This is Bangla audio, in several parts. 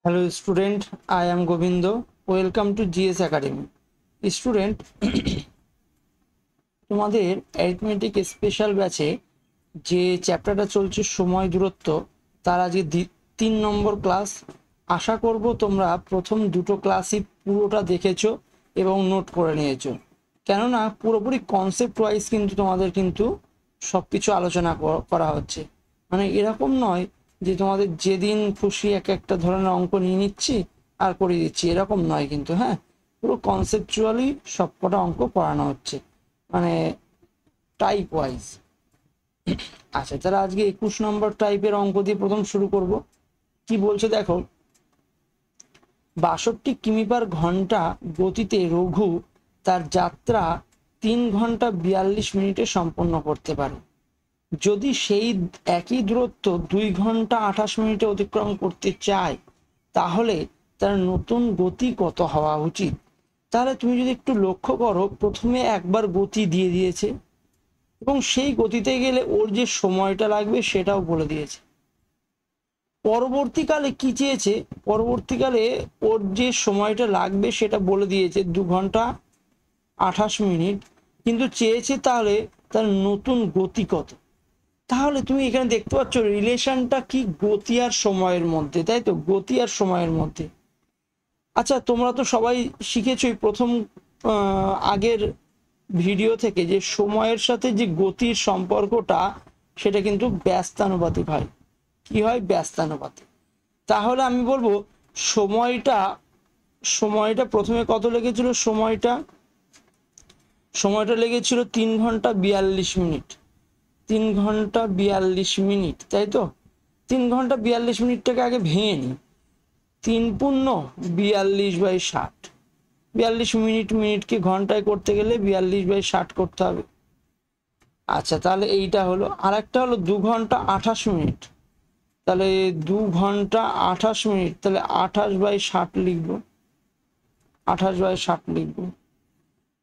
Hello student, I am Govindo. Welcome to GS Academy. Student, তোমাদের অ্যারিথমেটিক স্পেশাল ব্যাচে যে চ্যাপ্টারটা চলছে সময় দূরত্ব তার আজকে 3 নম্বর ক্লাস। আশা করব তোমরা প্রথম দুটো ক্লাসই পুরোটা দেখেছো এবং নোট করে নিয়েছো, কেননা পুরোপুরি কনসেপ্ট ওয়াইজ কিন্তু তোমাদের কিন্তু সব কিছু আলোচনা করা হচ্ছে। মানে এরকম নয় যে তোমাদের যেদিন খুশি এক একটা ধরনের অঙ্ক নিয়ে নিচ্ছি আর করিয়ে দিচ্ছি, এরকম নয় কিন্তু। হ্যাঁ, পুরো কনসেপচুয়ালি সবকটা অঙ্ক পড়ানো হচ্ছে, মানে টাইপ ওয়াইজ। আচ্ছা, তাহলে আজকে 21 নম্বর টাইপের অঙ্ক দিয়ে প্রথম শুরু করব। কি বলছে দেখো, 62 কিমি/ঘন্টা গতিতে রঘু তার যাত্রা 3 ঘন্টা 42 মিনিটে সম্পন্ন করতে পারে। যদি সেই একই দূরত্ব 2 ঘন্টা 28 মিনিটে অতিক্রম করতে চায়, তাহলে তার নতুন গতি কত হওয়া উচিত? তাহলে তুমি যদি একটু লক্ষ্য করো, প্রথমে একবার গতি দিয়ে দিয়েছে এবং সেই গতিতে গেলে ওর যে সময়টা লাগবে সেটাও বলে দিয়েছে। পরবর্তীকালে কি চেয়েছে, পরবর্তীকালে ওর যে সময়টা লাগবে সেটা বলে দিয়েছে 2 ঘন্টা 28 মিনিট, কিন্তু চেয়েছে তাহলে তার নতুন গতি কত। তাহলে তুমি এখানে দেখতে পাচ্ছ রিলেশনটা কি, গতি আর সময়ের মধ্যে, তাই তো, গতি আর সময়ের মধ্যে। আচ্ছা, তোমরা তো সবাই শিখেছই প্রথম আগের ভিডিও থেকে যে সময়ের সাথে যে গতির সম্পর্কটা সেটা কিন্তু ব্যস্তানুপাতিক হয়। কি হয়? ব্যস্তানুপাতিক। তাহলে আমি বলবো সময়টা সময়টা প্রথমে কত লেগেছিল, সময়টা লেগেছিল 3 ঘন্টা 42 মিনিট। 3 ঘন্টা 42 মিনিট, তাই তো। 3 ঘন্টা 42 মিনিটটাকে আগে ভেঙে নিই। 3×42/60, 42 মিনিট, মিনিটকে ঘন্টায় করতে গেলে 42/60 করতে হবে। আচ্ছা, তাহলে এইটা হলো। আর একটা হলো 2 ঘন্টা 28 মিনিট, তাহলে 2 ঘন্টা 28 মিনিট, তাহলে 28/60 লিখবো, 28/60 লিখবো।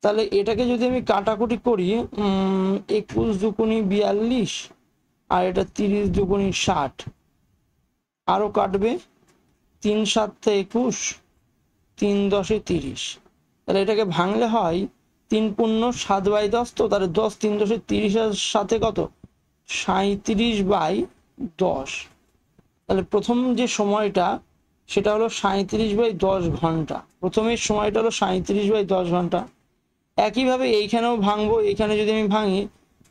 তাহলে এটাকে যদি আমি কাটাকুটি করি, 21×2=42 আর এটা 30×2=60, আরও কাটবে, 3×7=21, 3×10=30। তাহলে এটাকে ভাঙলে হয় 3×7/10, তো তাহলে 10 3×10=30 সাথে কত, 37/10। তাহলে প্রথম যে সময়টা সেটা হলো 37/10 ঘন্টা, প্রথমের সময়টা হলো 37/10 ঘন্টা। একইভাবে এইখানেও ভাঙবো, এইখানে যদি আমি ভাঙি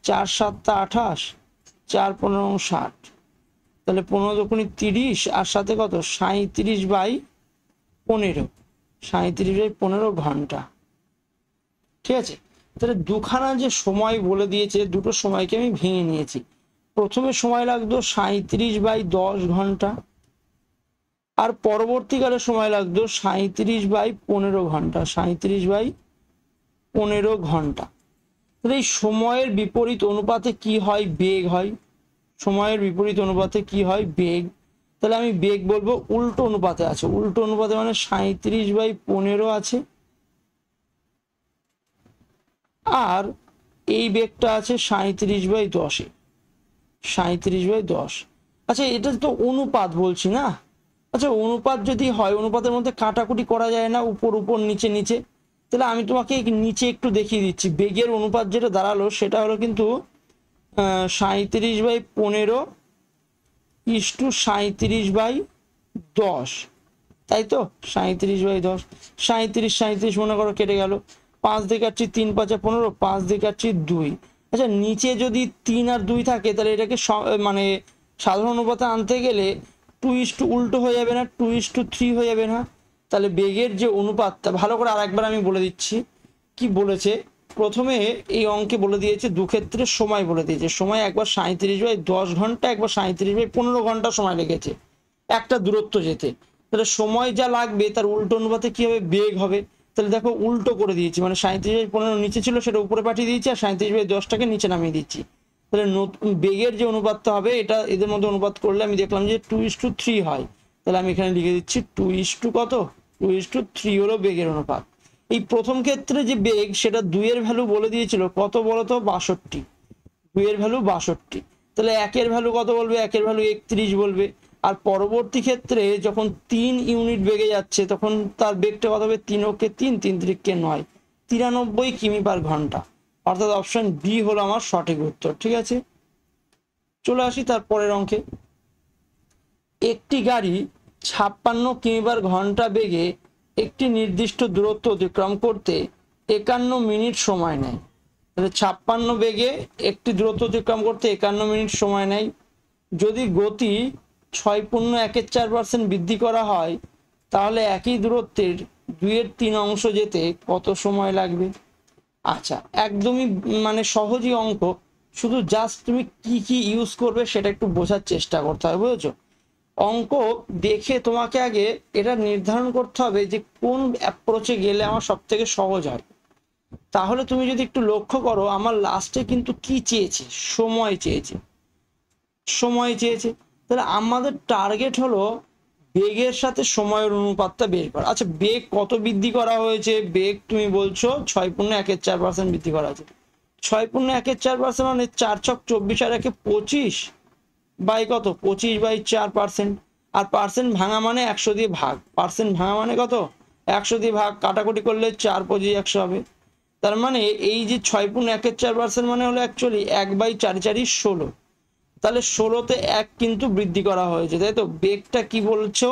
4×7=28, 4×15=60, তাহলে 15×2=30 আর সাথে কত, 37/15, 37/15 ঘন্টা। ঠিক আছে, তাহলে দুখানা যে সময় বলে দিয়েছে, দুটো সময়কে আমি ভেঙে নিয়েছি। প্রথমে সময় লাগতো 37/10 ঘন্টা, আর পরবর্তীকালে সময় লাগতো 37/15 ঘন্টা, 37/15 ঘন্টা। তাহলে এই সময়ের বিপরীত অনুপাতে কি হয়, বেগ হয়। সময়ের বিপরীত অনুপাতে কি হয়, বেগ। তাহলে আমি বেগ বলবো উল্টো অনুপাতে আছে, উল্টো অনুপাতে মানে 37/15 আছে, আর এই বেগটা আছে 37/10-এ, 37/10। আচ্ছা, এটা তো অনুপাত বলছি না। আচ্ছা, অনুপাত যদি হয়, অনুপাতের মধ্যে কাটাকুটি করা যায় না, উপর উপর নিচে নিচে। তাহলে আমি তোমাকে নিচে একটু দেখিয়ে দিচ্ছি। বেগের অনুপাত যেটা দাঁড়ালো সেটা হলো কিন্তু 37/15 = 37/10, তাই তো। 37/10, 37 মনে করো কেটে গেল, 5 দিয়ে কাটছি 3×5=15, 5 দিয়ে কাটছি 2। আচ্ছা, নিচে যদি 3 আর 2 থাকে তাহলে এটাকে মানে সাধারণ অনুপাতে আনতে গেলে 2:, উল্টো হয়ে যাবে না, 2:3 হয়ে যাবে না। তাহলে বেগের যে অনুপাতটা, ভালো করে আরেকবার আমি বলে দিচ্ছি কি বলেছে। প্রথমে এই অঙ্কে বলে দিয়েছে দুক্ষেত্রে সময় বলে দিয়েছে। সময় একবার 37/10 ঘন্টা, একবার 37/15 ঘন্টা সময় লেগেছে একটা দূরত্ব যেতে। তাহলে সময় যা লাগবে তার উল্টো অনুপাতে কি হবে, বেগ হবে। তাহলে দেখো উল্টো করে দিয়েছি, মানে 37/15 নিচে ছিল সেটা উপরে পাঠিয়ে দিয়েছি, আর 37/10টাকে নিচে নামিয়ে দিচ্ছি। তাহলে নতুন বেগের যে অনুপাতটা হবে, এটা এদের মধ্যে অনুপাত করলে আমি দেখলাম যে 2:3 হয়। তাহলে আমি এখানে লিখে দিচ্ছি 2: কত, 2:3 হলো বেগের অনুপাত। এই প্রথম ক্ষেত্রে যে বেগ সেটা 2 এর ভ্যালু বলে দিয়েছিল কত বলতো, 62। 2 এর ভ্যালু 62। তাহলে 1 এর ভ্যালু কত বলবে, 1 এর ভ্যালু 31 বলবে। আর পরবর্তী ক্ষেত্রে যখন 3 ইউনিট বেগে যাচ্ছে তখন তার বেগটা কত হবে, 3 ওকে 3, 3 3কে 9, 93 কিমি পার ঘন্টা। অর্থাৎ অপশন বি হলো আমার সঠিক উত্তর। ঠিক আছে, চলে আসি তারপরের অঙ্কে। একটি গাড়ি 56 কিমি পার ঘন্টা বেগে একটি নির্দিষ্ট দূরত্ব অতিক্রম করতে 51 মিনিট সময় নেয়। তাহলে 56 বেগে একটি দূরত্ব অতিক্রম করতে 51 মিনিট সময় নেয়। যদি গতি 6.14% বৃদ্ধি করা হয় তাহলে একই দূরত্বের 2/3 অংশ যেতে কত সময় লাগবে? আচ্ছা, একদমই মানে সহজই অঙ্ক, শুধু জাস্ট তুমি কি কি ইউজ করবে সেটা একটু বোঝার চেষ্টা করতে হবে, বুঝেছো? অঙ্ক দেখে তোমাকে আগে এটা নির্ধারণ করতে হবে যে কোন অ্যাপ্রোচে গেলে আমার সব থেকে সহজ হয়। তাহলে তুমি যদি একটু লক্ষ্য করো, আমার লাস্টে কিন্তু কি চেয়েছে, সময় চেয়েছে, সময় চেয়েছে। তাহলে আমাদের টার্গেট হলো বেগের সাথে সময়ের অনুপাতটা বের করা। আচ্ছা, বেগ কত বৃদ্ধি করা হয়েছে? বেগ তুমি বলছো 6.14% বৃদ্ধি করা হয়েছে। 6.14% মানে 4 ছক 24 আর 1 25 বাই কত, 25/4%। আর পার্সেন্ট ভাঙা মানে 100 দিয়ে ভাগ, পার্সেন্ট ভাঙা মানে কত, 100 দিয়ে ভাগ, কাটাকুটি করলে 4 25 100 হবে। তার মানে এই যে 6.14% মানে হলো অ্যাকচুয়ালি 1/4 16। তাহলে 16তে 1 কিন্তু বৃদ্ধি করা হয়েছে, তাই তো? বেগটা কি বলছো,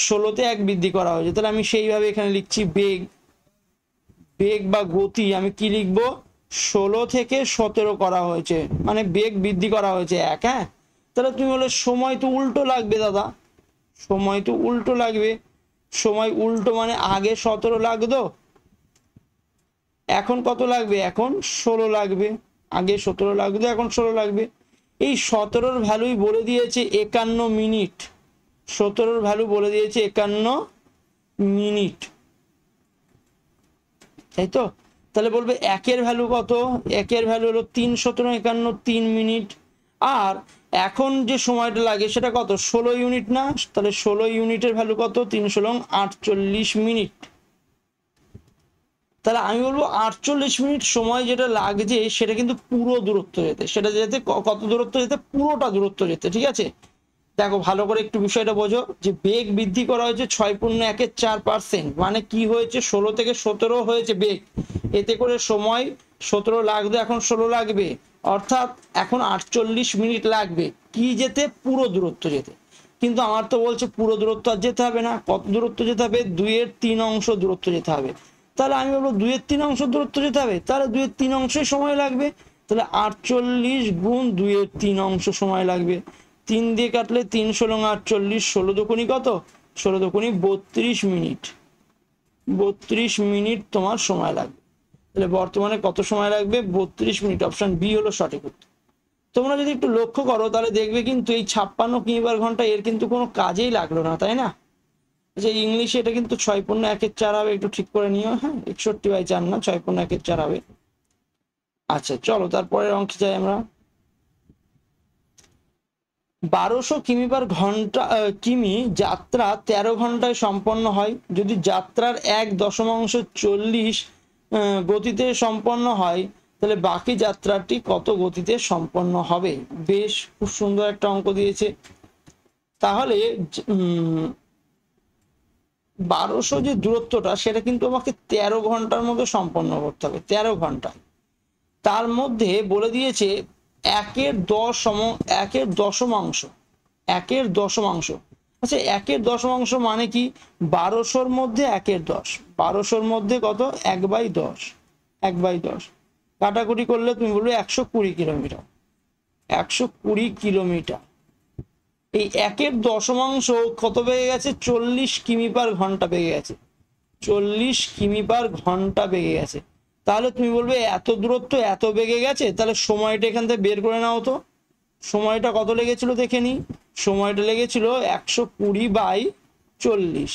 16তে 1 বৃদ্ধি করা হয়েছে। তাহলে আমি সেইভাবে এখানে লিখছি বেগ, বেগ বা গতি আমি কি লিখবো, 16 থেকে 17 করা হয়েছে, মানে বেগ বৃদ্ধি করা হয়েছে 1। হ্যাঁ, তাহলে তুমি বলে সময় তো উল্টো লাগবে দাদা, সময় তো উল্টো লাগবে। সময় উল্টো মানে আগে 17 লাগতো, এখন কত লাগবে, এখন 16 লাগবে। আগে 17 লাগতো, এখন 16 লাগবে। এই 17-র ভ্যালুই বলে দিয়েছে 51 মিনিট। 17-র ভ্যালু বলে দিয়েছে 51 মিনিট, তাই তো? তাহলে বলবে একের ভ্যালু কত, একের ভ্যালু হলো 3 17 51 3 মিনিট। আর এখন যে সময়টা লাগে সেটা কত, 16 ইউনিট না? তাহলে 16 ইউনিটের ভ্যালু কত, 3 16 48 মিনিট। তাহলে আমি বলবো 48 মিনিট সময় যেটা লাগছে সেটা কিন্তু পুরো দূরত্ব যেতে, সেটা যেতে কত দূরত্ব যেতে, পুরোটা দূরত্ব যেতে। ঠিক আছে, দেখো ভালো করে একটু বিষয়টা বোঝো যে বেগ বৃদ্ধি করা হয়েছে 6.14%, মানে কি হয়েছে, 16 থেকে 17 হয়েছে বেগ, এতে করে সময় 17 লাগবে, এখন 16 লাগবে, অর্থাৎ এখন 48 মিনিট লাগবে কি যেতে, পুরো দূরত্ব যেতে। কিন্তু আমার তো বলছে পুরো দূরত্ব আর যেতে হবে না, কত দূরত্ব যেতে হবে, 2/3 অংশ দূরত্ব যেতে হবে। তাহলে আমি বলবো 2/3 অংশ দূরত্ব যেতে হবে, তাহলে 2/3 অংশই সময় লাগবে। তাহলে 48 গুণ 2/3 অংশ সময় লাগবে। 3 দিয়ে কাটলে 3 16 48, 16 দুগুণি কত, 16 দুগুণি 32 মিনিট, 32 মিনিট তোমার সময় লাগবে। তাহলে বর্তমানে কত সময় লাগবে, 32 মিনিট। অপশন বি হলো সঠিক উত্তর। তোমরা যদি একটু লক্ষ্য করো তাহলে দেখবে কিন্তু এই 56 কিমি পার ঘন্টা এর কিন্তু কোনো কাজেই লাগলো না, তাই না? যে ইংলিশে এটা কিন্তু 6.14 হবে, একটু ঠিক করে নিও। হ্যাঁ, 61/4 না, 6.14 হবে। আচ্ছা চলো তারপরের অঙ্কে যাই আমরা। 1200 কিমি পার ঘন্টা কিমি যাত্রা 13 ঘন্টায় সম্পন্ন হয়। যদি যাত্রার 1.40 গতিতে সম্পন্ন হয় তাহলে বাকি যাত্রাটি কত গতিতে সম্পন্ন হবে? বেশ, খুব সুন্দর একটা অঙ্ক দিয়েছে। তাহলে 1200 যে দূরত্বটা সেটা কিন্তু আমাকে 13 ঘন্টার মধ্যে সম্পন্ন করতে হবে, 13 ঘন্টা। তার মধ্যে বলে দিয়েছে 1/10 দশমাংশ, 1/10। আচ্ছা, 1/10 মানে কি, 1200-র মধ্যে 1/10, 1200-র মধ্যে কত, 1/10, 1/10 কাটাকুটি করলে তুমি বলবে 120 কিলোমিটার, 120 কিলোমিটার। এই 1/10 কত বেগে গেছে, 40 কিমি পার ঘন্টা বেগে গেছে, 40 কিমি পার ঘন্টা বেগে গেছে। তাহলে তুমি বলবে এত দূরত্ব এত বেগে গেছে, তাহলে সময়টা এখান থেকে বের করে নাও তো। সময়টা কত লেগেছিল দেখে নি, সময়টা লেগেছিল 120/40,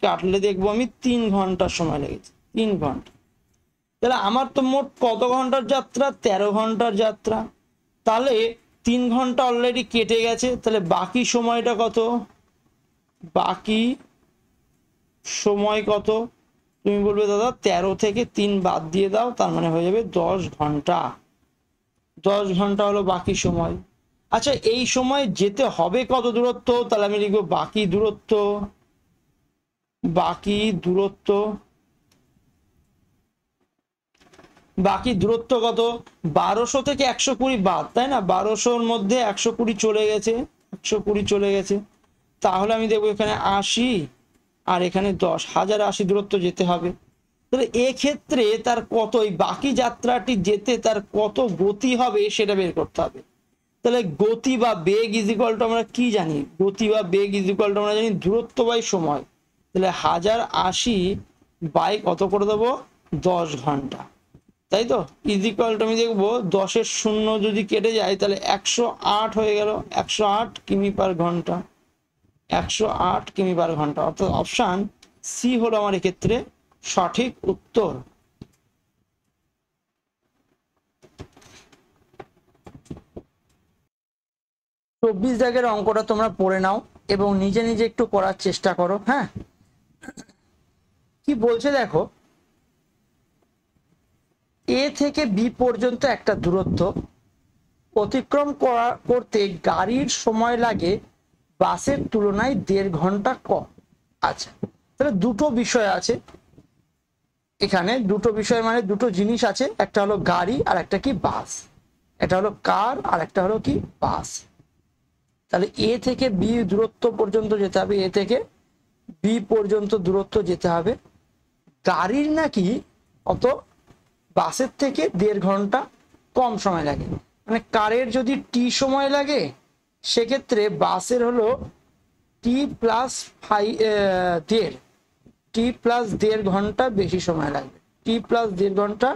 কাটলে দেখবো আমি 3 ঘন্টার সময় লেগেছে, 3 ঘন্টা। তাহলে আমার তো মোট কত ঘন্টার যাত্রা, 13 ঘন্টার যাত্রা। তাহলে 3 ঘন্টা অলরেডি কেটে গেছে, তাহলে বাকি সময়টা কত, বাকি সময় কত? তুমি বলবে দাদা 13 থেকে 3 বাদ দিয়ে দাও, তার মানে হয়ে যাবে 10 ঘন্টা। 10 ঘন্টা হলো বাকি সময়। আচ্ছা এই সময় যেতে হবে কত দূরত্ব, তাহলে আমি লিখবো বাকি দূরত্ব, বাকি দূরত্ব, বাকি দূরত্ব কত, 1200 থেকে 120 বাদ, তাই না? 1200-র মধ্যে 120 চলে গেছে, 120 চলে গেছে, তাহলে আমি দেখবো এখানে 80 আর এখানে 10,080 দূরত্ব যেতে হবে। তাহলে এক্ষেত্রে তার কত, এই বাকি যাত্রাটি যেতে তার কত গতি হবে সেটা বের করতে হবে। তাহলে গতি বা বেগ ইজ ইকুয়াল টু আমরা কি জানি, গতি বা বেগ ইজ ইকুয়াল টু আমরা জানি দূরত্ব বাই সময়। তাহলে 1080 বাই কত করে দেবো, 10 ঘন্টা, তাই তো? ইজ ইকুয়াল টু আমি দেখবো 10-এর শূন্য যদি কেটে যায় তাহলে 108 হয়ে গেল, 108 কিমি পার ঘন্টা, 108 কিমি পার ঘন্টা। অর্থাৎ অপশান সি হলো আমার এক্ষেত্রে সঠিক উত্তর। চব্বিশ দাগের অঙ্কটা তোমরা পড়ে নাও এবং নিজে নিজে একটু করার চেষ্টা করো। হ্যাঁ, কি বলছে দেখো, এ থেকে বি পর্যন্ত একটা দূরত্ব অতিক্রম করতে গাড়ির সময় লাগে বাসের তুলনায় 1.5 ঘন্টা কম। আচ্ছা, তাহলে দুটো বিষয় আছে এখানে, দুটো বিষয় মানে দুটো জিনিস আছে, একটা হলো গাড়ি আর একটা কি বাস, একটা হলো কার আর একটা হলো কি বাস। তাহলে এ থেকে বি দূরত্ব পর্যন্ত যেতে হবে, এ থেকে বি পর্যন্ত দূরত্ব যেতে হবে, গাড়ির নাকি অত বাসের থেকে 1.5 ঘন্টা কম সময় লাগে। মানে কারের যদি টি সময় লাগে সেক্ষেত্রে বাসের হলো টি প্লাস 1.5 টি প্লাস 1.5 ঘন্টা বেশি সময় লাগবে, টি প্লাস 1.5 ঘন্টা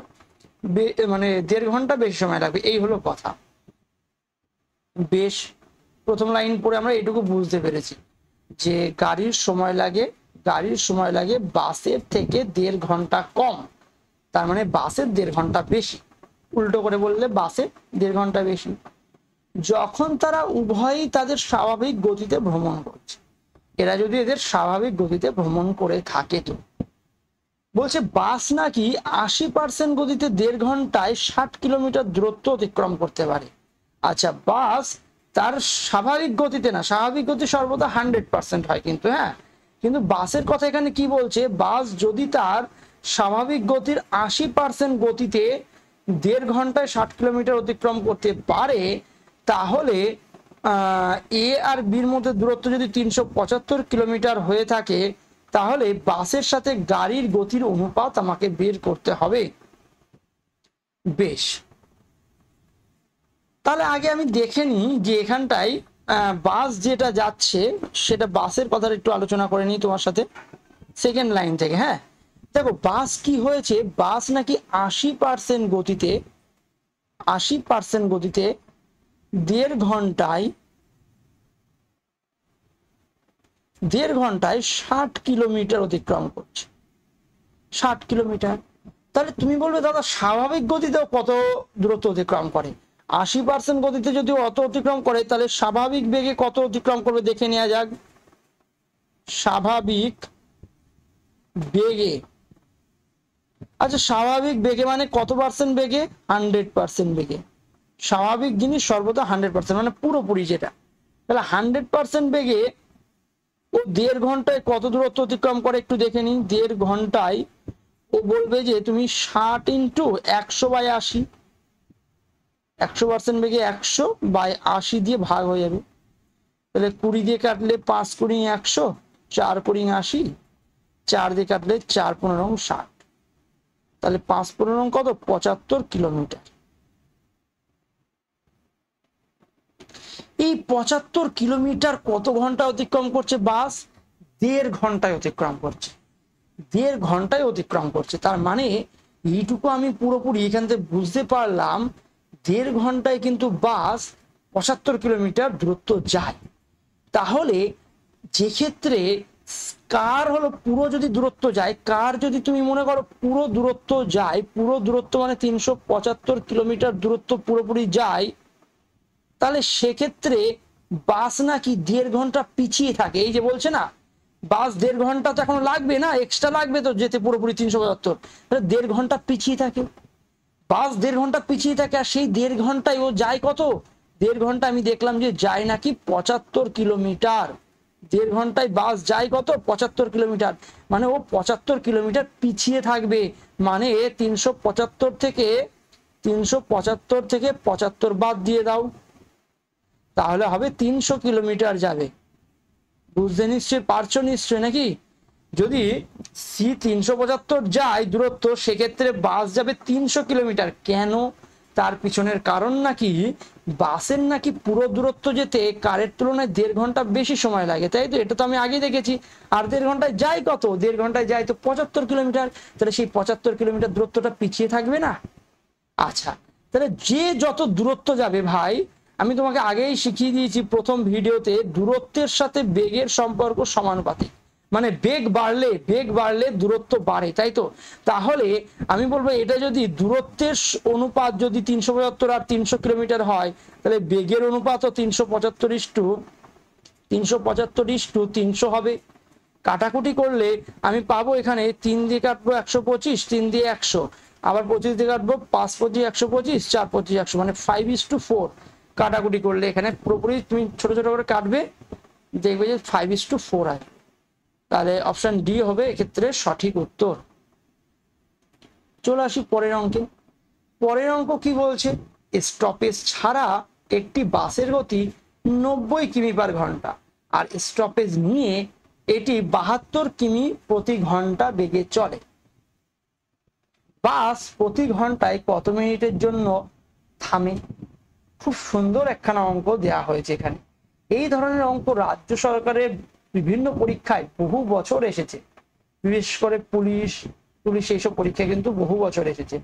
মানে 1.5 ঘন্টা বেশি সময় লাগবে, এই হলো কথা। বেশ, প্রথম লাইন পড়ে আমরা এটুকু বুঝতে পেরেছি যে গাড়ির সময় লাগে বাসের থেকে 1.5 ঘন্টা কম, তার মানে বাসের 1.5 ঘন্টা বেশি, উল্টো করে বললে বাসের 1.5 ঘন্টা বেশি, যখন তারা উভয়ই তাদের স্বাভাবিক গতিতে ভ্রমণ করছে। এরা যদি এদের স্বাভাবিক গতিতে ভ্রমণ করে থাকে, তো বলছে বাস নাকি 80% গতিতে 1.5 ঘন্টায় 60 কিলোমিটার দূরত্ব অতিক্রম করতে পারে। আচ্ছা, বাস তার স্বাভাবিক গতিতে না, স্বাভাবিক গতি সর্বদা 100% হয় কিন্তু, হ্যাঁ, কিন্তু বাসের কথা এখানে কি বলছে, বাস যদি তার স্বাভাবিক গতির 80% গতিতে 1.5 ঘন্টায় 60 কিলোমিটার অতিক্রম করতে পারে, তাহলে এ আর বির মধ্যে দূরত্ব যদি 375 কিলোমিটার হয়ে থাকে, তাহলে বাসের সাথে গাড়ির গতির অনুপাত আমাকে বের করতে হবে। বেশ, তাহলে আগে আমি দেখে নিই যে এখানটায় বাস যেটা যাচ্ছে সেটা বাসের কথা একটু আলোচনা করে নিই তোমার সাথে সেকেন্ড লাইন থেকে। হ্যাঁ, দেখো বাস কি হয়েছে, বাস নাকি 80% গতিতে 1.5 ঘন্টায় 60 কিলোমিটার অতিক্রম করছে, 60 কিলোমিটার। তাহলে তুমি বলবে দাদা স্বাভাবিক গতিতেও কত দূরত্ব অতিক্রম করে, 80% গতিতে যদি অত অতিক্রম করে তাহলে স্বাভাবিক বেগে কত অতিক্রম করবে দেখে নেওয়া যাক। স্বাভাবিক বেগে, আচ্ছা স্বাভাবিক বেগে মানে কত পার্সেন্ট বেগে, 100% বেগে। স্বাভাবিক জিনিস সর্বদা 100% মানে পুরোপুরি যেটা, তাহলে 100% বেগে ও 1.5 ঘন্টায় কত দূরত্ব অতিক্রম করে একটু দেখে নিন। 1.5 ঘন্টায় ও বলবে যে তুমি 60 × 100/80, 100% বেগে 100/80 দিয়ে ভাগ হয়ে যাবে, তাহলে 20 দিয়ে কাটলে 5 × 100, 4 × 80, 4 দিয়ে কাটলে 4 × 15 = 60, তাহলে 5 × 15 কত, 75 কিলোমিটার। এই 75 কিলোমিটার কত ঘন্টা অতিক্রম করছে বাস, 1.5 ঘন্টায় অতিক্রম করছে, 1.5 ঘন্টায় অতিক্রম করছে। তার মানে এইটুকু আমি পুরোপুরি এখান থেকে বুঝতে পারলাম 1.5 ঘন্টায় কিন্তু বাস 75 কিলোমিটার দূরত্ব যায়। তাহলে যে ক্ষেত্রে কার হলো পুরো যদি দূরত্ব যায়, কার যদি তুমি মনে করো পুরো দূরত্ব যায়, পুরো দূরত্ব মানে 375 কিলোমিটার দূরত্ব পুরোপুরি যায়, তাহলে সেক্ষেত্রে বাস নাকি 1.5 ঘন্টা পিছিয়ে থাকে। এই যে বলছে না বাস 1.5 ঘন্টা তো এখন লাগবে না, এক্সট্রা লাগবে তো যেতে পুরোপুরি 375, তাহলে 1.5 ঘন্টা পিছিয়ে থাকে, বাস 1.5 ঘন্টা পিছিয়ে থাকে, আর সেই 1.5 ঘন্টায় ও যায় কত, 1.5 ঘন্টা আমি দেখলাম যে যায় নাকি 75 কিলোমিটার। 1.5 ঘন্টায় বাস যায় কত 75 কিলোমিটার, মানে ও 75 কিলোমিটার পিছিয়ে থাকবে। মানে 375 থেকে 75 বাদ দিয়ে দাও, তাহলে হবে 300 কিলোমিটার যাবে। বুঝতে নিশ্চয় পারছো নিশ্চয় নাকি? যদি সি 375 যায় দূরত্ব, সেক্ষেত্রে বাস যাবে 300 কিলোমিটার। কেন? তার পিছনের কারণ নাকি বাসের নাকি পুরো দূরত্ব যেতে কারের তুলনায় 1.5 ঘন্টা বেশি সময় লাগে, তাই তো? এটা তো আমি আগে দেখেছি। আর 1.5 ঘন্টায় যায় কত? 1.5 ঘন্টায় যায় তো 75 কিলোমিটার। তাহলে সেই 75 কিলোমিটার দূরত্বটা পিছিয়ে থাকবে না? আচ্ছা, তাহলে যে যত দূরত্ব যাবে ভাই, আমি তোমাকে আগেই শিখিয়ে দিয়েছি প্রথম ভিডিওতে, দূরত্বের সাথে বেগের সম্পর্ক সমানুপাতিক। মানে বেগ বাড়লে দূরত্ব বাড়ে, তাই তো? তাহলে আমি বলবো এটা যদি দূরত্বের অনুপাত যদি 375 আর 300 কিলোমিটার হয়, তাহলে বেগের অনুপাতও 375:300 হবে। কাটাকুটি করলে আমি পাবো এখানে 3 দিয়ে কাটবো 125, 3 দিয়ে 100, আবার 25 দিয়ে কাটবো 5 25 125, 4 25 100, মানে 5:4। কাটাকুটি করলে এখানে পুরোপুরি তুমি ছোট ছোট করে কাটবে, দেখবে যে 5:4 হয়। তাহলে অপশন ডি হবে এক্ষেত্রে সঠিক উত্তর। চলে আসি পরের অঙ্কে। পরের অঙ্ক কি বলছে? স্টপেজ ছাড়া একটি বাসের গতি 90 কিমি পার ঘন্টা, আর স্টপেজ নিয়ে এটি 72 কিমি প্রতি ঘন্টা বেগে চলে। বাস প্রতি ঘন্টায় কত মিনিটের জন্য থামে? খুব সুন্দর একখানা অঙ্ক দেয়া হয়েছে এখানে। এই ধরনের অঙ্ক রাজ্য সরকারের বিভিন্ন পরীক্ষায় বহু বছর এসেছে, বিশেষ করে পুলিশ এইসব পরীক্ষায় কিন্তু বহু বছর এসেছে।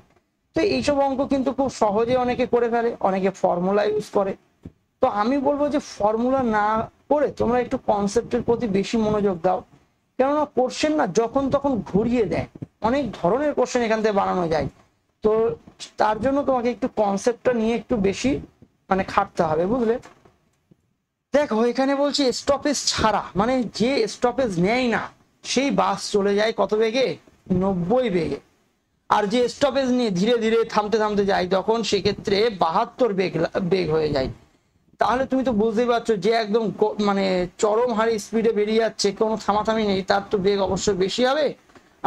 তো এইসব অঙ্ক কিন্তু খুব সহজে অনেকে করে ফেলে, অনেকে ফর্মুলা ইউজ করে। তো আমি বলবো যে ফর্মুলা না করে তোমরা একটু কনসেপ্টের প্রতি বেশি মনোযোগ দাও, কেননা কোশ্চেন না যখন তখন ঘুরিয়ে দেয়, অনেক ধরনের কোশ্চেন এখান থেকে বানানো যায়। তো তার জন্য তোমাকে একটু কনসেপ্টটা নিয়ে একটু বেশি মানে খাটতে হবে, বুঝলে? দেখো এখানে বলছি স্টপেজ ছাড়া, মানে যে স্টপেজ নেয় না সেই বাস চলে যায় কত বেগে? 90 বেগে। আর যে স্টপেজ নিয়ে ধীরে ধীরে থামতে থামতে যায় তখন সেক্ষেত্রে 72 বেগ হয়ে যায়। তাহলে তুমি তো বুঝতেই পারছো যে একদম মানে চরম হারে স্পিডে বেরিয়ে যাচ্ছে, কোনো থামাথামি নেই, তার তো বেগ অবশ্যই বেশি হবে।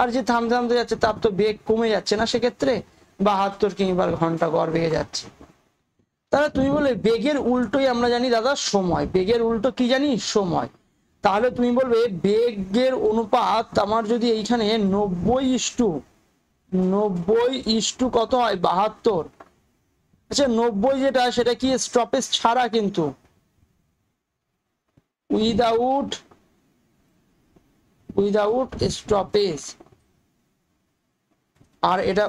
আর যে থামতে থামতে যাচ্ছে তার তো বেগ কমে যাচ্ছে না, সেক্ষেত্রে 72 কিমি পার ঘন্টা গড় বেগে যাচ্ছে। তাহলে তুমি বলে বেগের উল্টোই আমরা জানি দাদা সময়। বেগের উল্টো কি জানি? সময়। তাহলে তুমি বলবে বেগের অনুপাত আমার যদি এইখানে 90:90 কত হয়? 72। আচ্ছা 90 যেটা সেটা কি স্টপেজ ছাড়া, কিন্তু উইদাউট স্টপেজ। আর এটা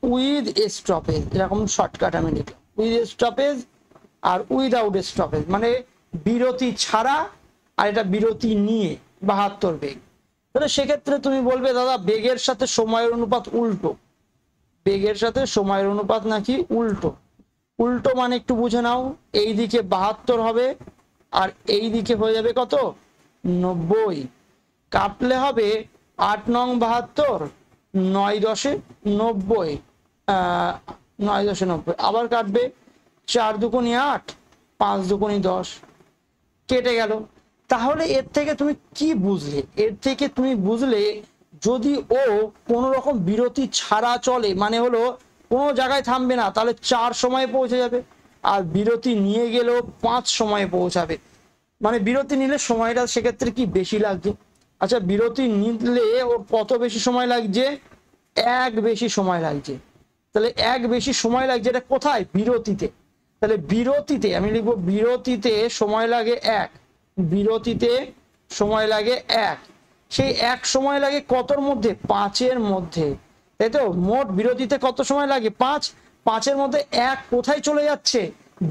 উইথ স্টপেজ, এরকম শর্টকাট আমি লিখলাম, উইথ স্টপেজ আর উইদাউট স্টপেজ, মানে বিরতি ছাড়া আর এটা বিরতি নিয়ে 72 বেগ। তাহলে সেক্ষেত্রে তুমি বলবে দাদা বেগের সাথে সময়ের অনুপাত উল্টো। বেগের সাথে সময়ের অনুপাত নাকি উল্টো। উল্টো মানে একটু বুঝে নাও, এই দিকে 72 হবে আর এই দিকে হয়ে যাবে কত? 90। কাটলে হবে 8 নং 72, 9 10 90, 9 10 90, আবার কাটবে 4 দুগুণে 8, 5 দুগুণে 10, কেটে গেল। তাহলে এর থেকে তুমি কি বুঝলে? এর থেকে তুমি বুঝলে যদি ও কোনো রকম বিরতি ছাড়া চলে, মানে হলো কোনো জায়গায় থামবে না, তাহলে 4 সময়ে পৌঁছে যাবে। আর বিরতি নিয়ে গেলেও 5 সময়ে পৌঁছাবে। মানে বিরতি নিলে সময়টা সেক্ষেত্রে কি বেশি লাগছে? আচ্ছা বিরতি নিলে ওর কত বেশি সময় লাগছে? 1 বেশি সময় লাগছে। তাহলে 1 বেশি সময় লাগছে, এটা কোথায়? বিরতিতে। তাহলে বিরতিতে আমি লিখবো বিরতিতে সময় লাগে 1, বিরতিতে সময় লাগে 1। সেই 1 সময় লাগে কতর মধ্যে? 5-এর মধ্যে, তাই তো? মোট বিরতিতে কত সময় লাগে? 5। 5-এর মধ্যে 1 কোথায় চলে যাচ্ছে?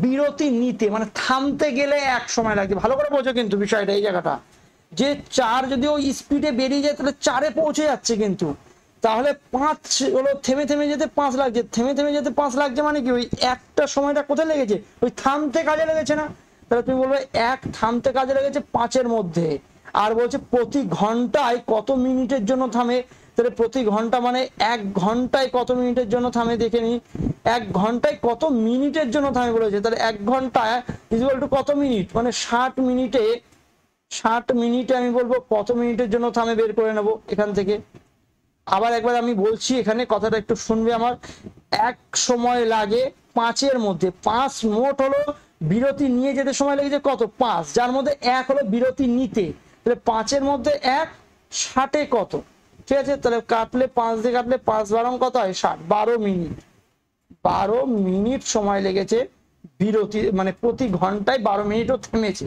বিরতি নিতে, মানে থামতে গেলে 1 সময় লাগছে। ভালো করে বোঝো কিন্তু বিষয়টা, এই জায়গাটা যে 4 যদি ওই স্পিডে বেরিয়ে যায় তাহলে 4-এ পৌঁছে যাচ্ছে, কিন্তু তাহলে 5 হলো থেমে থেমে যেতে 5 লাগছে, থেমে থেমে যেতে 5 লাগছে, মানে কি ওই একটা সময়টা কোথায় লেগেছে? ওই থামতে কাজে লেগেছে না? তাহলে তুমি বলবে 1 থামতে কাজে লেগেছে 5-এর মধ্যে। আর বলছে প্রতি ঘন্টায় কত মিনিটের জন্য থামে? তাহলে প্রতি ঘন্টা মানে 1 ঘন্টায় কত মিনিটের জন্য থামে দেখে নি। এক ঘন্টায় কত মিনিটের জন্য থামে বলেছে, তাহলে 1 ঘন্টা ইকুয়াল টু কত মিনিট, মানে 60 মিনিটে আমি বলবো কত মিনিটের জন্য থামে বের করে নেব এখান থেকে। আবার একবার আমি বলছি, এখানে কথাটা একটু শুনবে আমার। এক সময় লাগে 5-এর মধ্যে, 5 মোট হলো বিরতি নিয়ে যেতে সময় লেগেছে কত 5, যার মধ্যে 1 হলো বিরতি নিতে, তাহলে 5-এর মধ্যে 1 60-এ কত, ঠিক আছে। তাহলে কাটলে 5 দিয়ে কাটলে 5 12 কত হয় 60, 12 মিনিট। 12 মিনিট সময় লেগেছে বিরতি, মানে প্রতি ঘন্টায় 12 মিনিটও থেমেছে।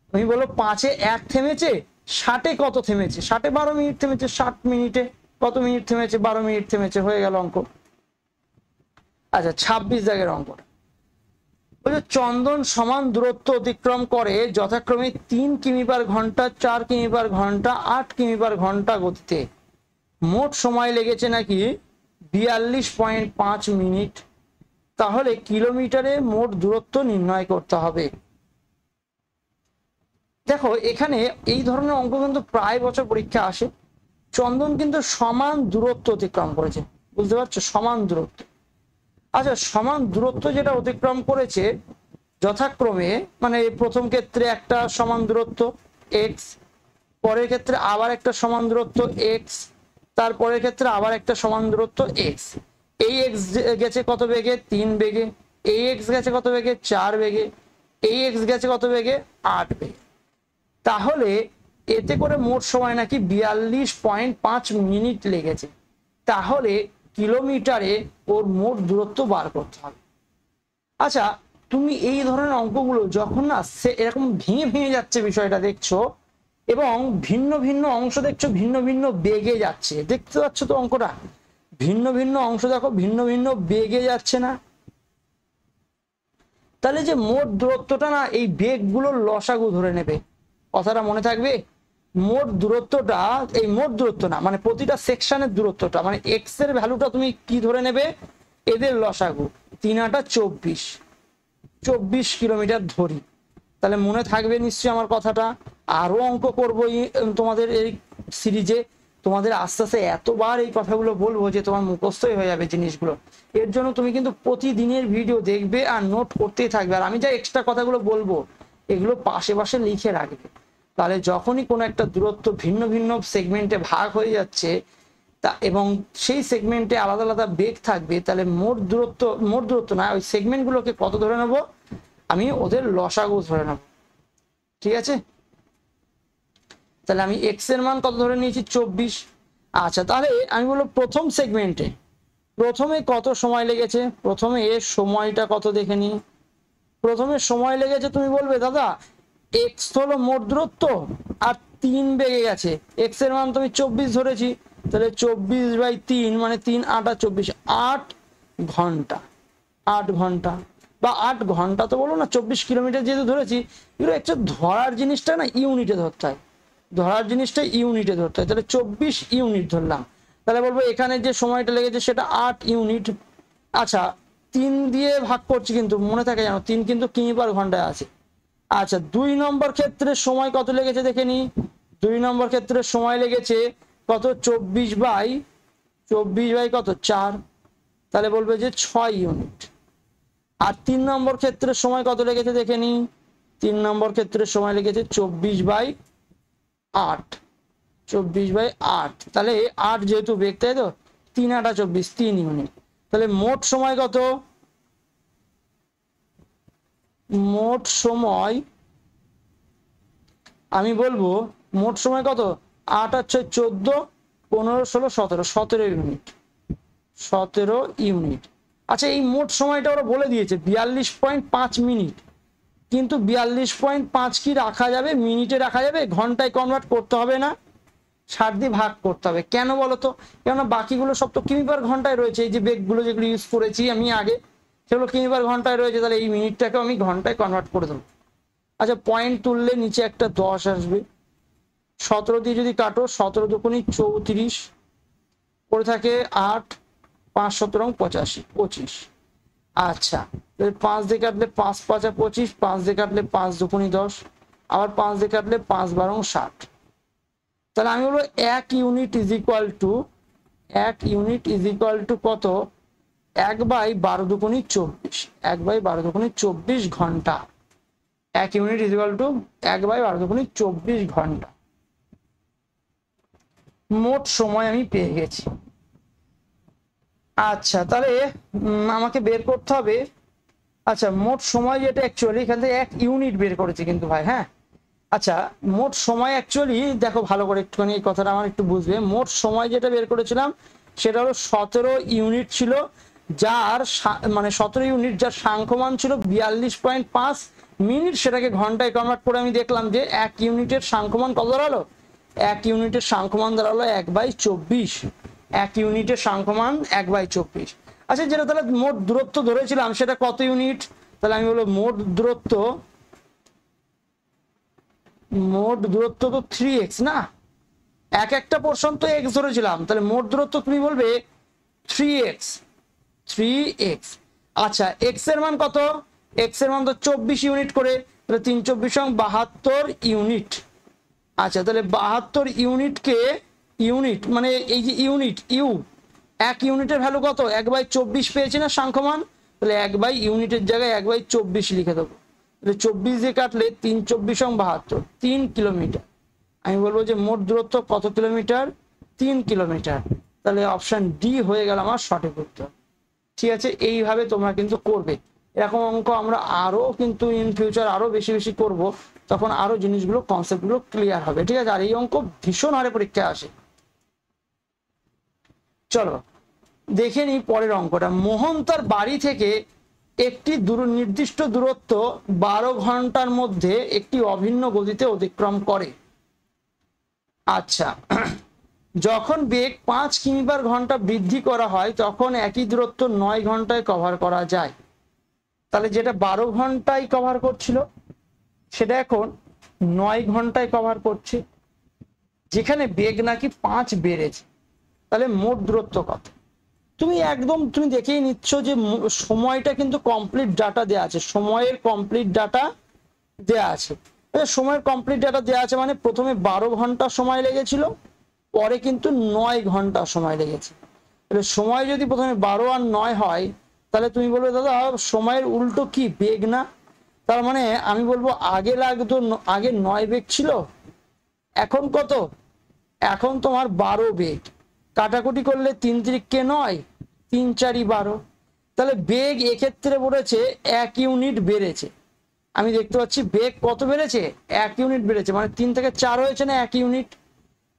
তুমি বলো 5-এ 1 থেমেছে, 60-এ কত থেমেছে, 60-এ 12 মিনিট থেমেছে, 60 মিনিটে কত মিনিট থেমেছে, 12 মিনিট থেমেছে, হয়ে গেল অঙ্ক। আচ্ছা 26 দাগের অঙ্কটা বলছে চন্দন সমান দূরত্ব অতিক্রম করে যথাক্রমে 3 কিমি পার ঘন্টা, 4 কিমি পার ঘন্টা, 8 কিমি পার ঘন্টা গতিতে। মোট সময় লেগেছে নাকি 42.5 মিনিট। তাহলে কিলোমিটারে মোট দূরত্ব নির্ণয় করতে হবে। দেখো এখানে এই ধরনের অঙ্ক কিন্তু প্রায় বছর পরীক্ষা আসে। চন্দন কিন্তু সমান দূরত্ব অতিক্রম করেছে, বুঝতে পারছো, সমান দূরত্ব। আচ্ছা সমান দূরত্ব যেটা অতিক্রম করেছে যথাক্রমে, মানে প্রথম ক্ষেত্রে একটা সমান দূরত্ব x, পরের ক্ষেত্রে আবার একটা সমান দূরত্ব x, তারপরের ক্ষেত্রে আবার একটা সমান দূরত্ব x। এই x গেছে কত বেগে 3 বেগে, এই x গেছে কত বেগে 4 বেগে, এই x গেছে কত বেগে 8 বেগে। তাহলে এতে করে মোট সময় নাকি 42.5 মিনিট লেগেছে। তাহলে কিলোমিটারে ওর মোট দূরত্ব বার করতে হবে। আচ্ছা তুমি এই ধরনের অঙ্কগুলো যখন না এরকম ভেঙে ভেঙে যাচ্ছে বিষয়টা দেখছো, এবং ভিন্ন ভিন্ন অংশ দেখছো ভিন্ন ভিন্ন বেগে যাচ্ছে, দেখতে পাচ্ছ তো অঙ্কটা, ভিন্ন ভিন্ন অংশ দেখো ভিন্ন ভিন্ন বেগে যাচ্ছে না, তাহলে যে মোট দূরত্বটা না এই বেগগুলোর লসাগু ধরে নেবে, কথাটা মনে থাকবে। মোট দূরত্বটা, এই মোট দূরত্ব না, মানে প্রতিটা সেকশনের দূরত্বটা, মানে এক্স এর ভ্যালুটা তুমি কি ধরে নেবে, এদের লসাগু। 3 8 24 কিলোমিটার ধরি, তাহলে মনে থাকবে নিশ্চয়ই আমার কথাটা। আরো অঙ্ক করবো তোমাদের এই সিরিজে, তোমাদের আস্তে আস্তে এতবার এই কথাগুলো বলবো যে তোমার মুখস্থই হয়ে যাবে জিনিসগুলো। এর জন্য তুমি কিন্তু প্রতিদিনের ভিডিও দেখবে আর নোট করতেই থাকবে, আর আমি যা এক্সট্রা কথাগুলো বলবো এগুলো পাশে পাশে লিখে রাখবে। তাহলে যখনই কোনো একটা দূরত্ব ভিন্ন ভিন্ন সেগমেন্টে ভাগ হয়ে যাচ্ছে তা, এবং সেই সেগমেন্টে আলাদা আলাদা বেগ থাকবে, তাহলে মোট দূরত্ব না, ওই সেগমেন্টগুলোকে কত ধরে নেব, আমি ওদের লসাগু ধরে নেব, ঠিক আছে। তাহলে আমি এক্স এর মান কত ধরে নিয়েছি 24। আচ্ছা তাহলে আমি বলবো প্রথম সেগমেন্টে প্রথমে কত সময় লেগেছে, প্রথমে এর সময়টা কত দেখে নি। প্রথমে সময় লেগেছে, তুমি বলবে দাদা এক্স হলো মোট দূরত্ব আর 3 বেগে গেছে, এক্স এর মান তুমি 24 ধরেছি, তাহলে 24/3 মানে 3 8 24, 8 ঘন্টা, 8 ঘন্টা বা 8 ঘন্টা তো বলো না, 24 কিলোমিটার যেহেতু ধরেছি, এগুলো একটু ধরার জিনিসটা না ইউনিটে ধরতে হয়, ধরার জিনিসটা ইউনিটে ধরতে হয়। তাহলে 24 ইউনিট ধরলাম, তাহলে বলবো এখানে যে সময়টা লেগেছে সেটা 8 ইউনিট। আচ্ছা 3 দিয়ে ভাগ করছি, কিন্তু মনে থাকে জানো 3 কিন্তু কিমি পার ঘন্টায় আছে। আচ্ছা 2 নম্বর ক্ষেত্রে সময় কত লেগেছে দেখে নি, 2 নম্বর ক্ষেত্রে সময় লেগেছে কত 24 বাই কত 4, তাহলে বলবে যে 6 ইউনিট। আর 3 নম্বর ক্ষেত্রে সময় কত লেগেছে দেখে নি, 3 নম্বর ক্ষেত্রে সময় লেগেছে 24/8, 24/8, তাহলে 8 যেহেতু বেগ তাই তো, 3 8 24, 3 ইউনিট। তাহলে মোট সময় কত, মোট সময় আমি বলবো মোট সময় কত, 8 আর 6 14, 15 16 17, 17 ইউনিট, 17 ইউনিট। আচ্ছা এই মোট সময়টা ওরা বলে দিয়েছে 42.5 মিনিট, কিন্তু 42.5 কি রাখা যাবে, মিনিটে রাখা যাবে, ঘন্টায় কনভার্ট করতে হবে না, 60 দিয়ে ভাগ করতে হবে। কেন বলতো, কেননা বাকিগুলো সব তো কিমি পার ঘন্টায় রয়েছে, এই যে বেগগুলো যেগুলো ইউজ করেছি আমি আগে সেগুলো কিমি পার ঘন্টায় রয়েছে, তাহলে এই মিনিটটাকে আমি ঘন্টায় কনভার্ট করে দেবো। আচ্ছা পয়েন্ট তুললে নিচে একটা 10 আসবে, 17 দিয়ে যদি কাটো 17 দুগুণে 34, পড়ে থাকে 8, 5 17 85, 25। আচ্ছা 5 দিয়ে কাটলে 5 5 25, 5 দিয়ে কাটলে 5 দুগুণে 10, আবার 5 দিয়ে কাটলে 5 12 60। তাহলে আমি বলবো 1 ইউনিট ইজ ইকুয়াল টু কত, 1/12 * 24, 1/12 * 24 ঘন্টা। 1 ইউনিট ইকুয়াল টু 1/12 * 24 ঘন্টা। মোট সময় আমি পেয়ে গেছি। আচ্ছা, তাহলে আমাকে বের করতে হবে, আচ্ছা মোট সময় যেটা অ্যাকচুয়ালি এখান থেকে 1 ইউনিট বের করেছি কিন্তু ভাই, হ্যাঁ। আচ্ছা মোট সময় অ্যাকচুয়ালি দেখো ভালো করে একটুখানি এই কথাটা আমার একটু বুঝবে। মোট সময় যেটা বের করেছিলাম সেটা হলো 17 ইউনিট ছিল, যার মানে 17 ইউনিট, যার সাংখ্যমান ছিল 42.5 মিনিট। সেটাকে ঘন্টায় কনভার্ট করে আমি দেখলাম যে 1 ইউনিটের সাংখ্যমান কত দাঁড়ালো, 1 ইউনিটের সাংখ্যমান দাঁড়ালো 1/24। 1 ইউনিটের সাংখ্যমান 1/24। আচ্ছা, যেটা তাহলে মোট দূরত্ব ধরেছিলাম সেটা কত ইউনিট, তাহলে আমি বলবো মোট দূরত্ব তো 3x না, এক একটা পোরশন তো x ধরেছিলাম, তাহলে মোট দূরত্ব তুমি বলবে 3x। আচ্ছা x এর মান কত, x এর মান তো 24 ইউনিট করে, তাহলে 3 × 24 = 72 ইউনিট। আচ্ছা তাহলে 72 ইউনিটকে, ইউনিট মানে এই যে ইউনিট, 1 ইউনিটের ভ্যালু কত, 1/24 পেয়েছি না সাংখ্যমান, তাহলে 1/ইউনিটের জায়গায় 1/24 লিখে দেবো। তাহলে 24 দিয়ে কাটলে 3 × 24 = 72, 3 কিলোমিটার। আমি বলবো যে মোট দূরত্ব কত কিলোমিটার, 3 কিলোমিটার। তাহলে অপশন ডি হয়ে গেল আমার সঠিক উত্তর। ঠিক আছে, এইভাবে তোমরা কিন্তু করবে। এরকম অঙ্ক আমরা আরো কিন্তু ইন ফিউচার আরো বেশি বেশি করব, তখন আরো জিনিসগুলো কনসেপ্টগুলো ক্লিয়ার হবে। ঠিক আছে, আর এই অঙ্ক ভীষণ হারে পরীক্ষায় আসে। চলো দেখে নিই পরের অঙ্কটা। মোহন তার বাড়ি থেকে একটি নির্দিষ্ট দূরত্ব 12 ঘন্টার মধ্যে একটি অভিন্ন গতিতে অতিক্রম করে। আচ্ছা, যখন বেগ 5 কিমি/ঘন্টা বৃদ্ধি করা হয় তখন একই দূরত্ব 9 ঘন্টায় কভার করা যায়। তাহলে যেটা 12 ঘন্টায় কভার করছিল সেটা এখন 9 ঘন্টায় কভার করছে, যেখানে বেগ নাকি 5 বেড়েছে। তাহলে মোট দূরত্ব কত? তুমি একদম তুমি দেখেই নিচ্ছ যে সময়টা কিন্তু কমপ্লিট ডাটা দেওয়া আছে, সময়ের কমপ্লিট ডাটা দেওয়া আছে। সময়ের কমপ্লিট ডাটা দেওয়া আছে মানে প্রথমে 12 ঘন্টা সময় লেগেছিল, পরে কিন্তু 9 ঘন্টা সময় লেগেছে। তাহলে সময় যদি প্রথমে 12 আর 9 হয়, তাহলে তুমি বলবে দাদা সময়ের উল্টো কি, বেগ না? তার মানে আমি বলবো আগে লাগতো, আগে 9 বেগ ছিল, এখন কত, এখন তোমার 12 বেগ। কাটাকুটি করলে 3 × 3 = 9, 3 × 4 = 12। তাহলে বেগ এক্ষেত্রে বলেছে 1 ইউনিট বেড়েছে। আমি দেখতে পাচ্ছি বেগ কত বেড়েছে, 1 ইউনিট বেড়েছে, মানে 3 থেকে 4 হয়েছে না 1 ইউনিট।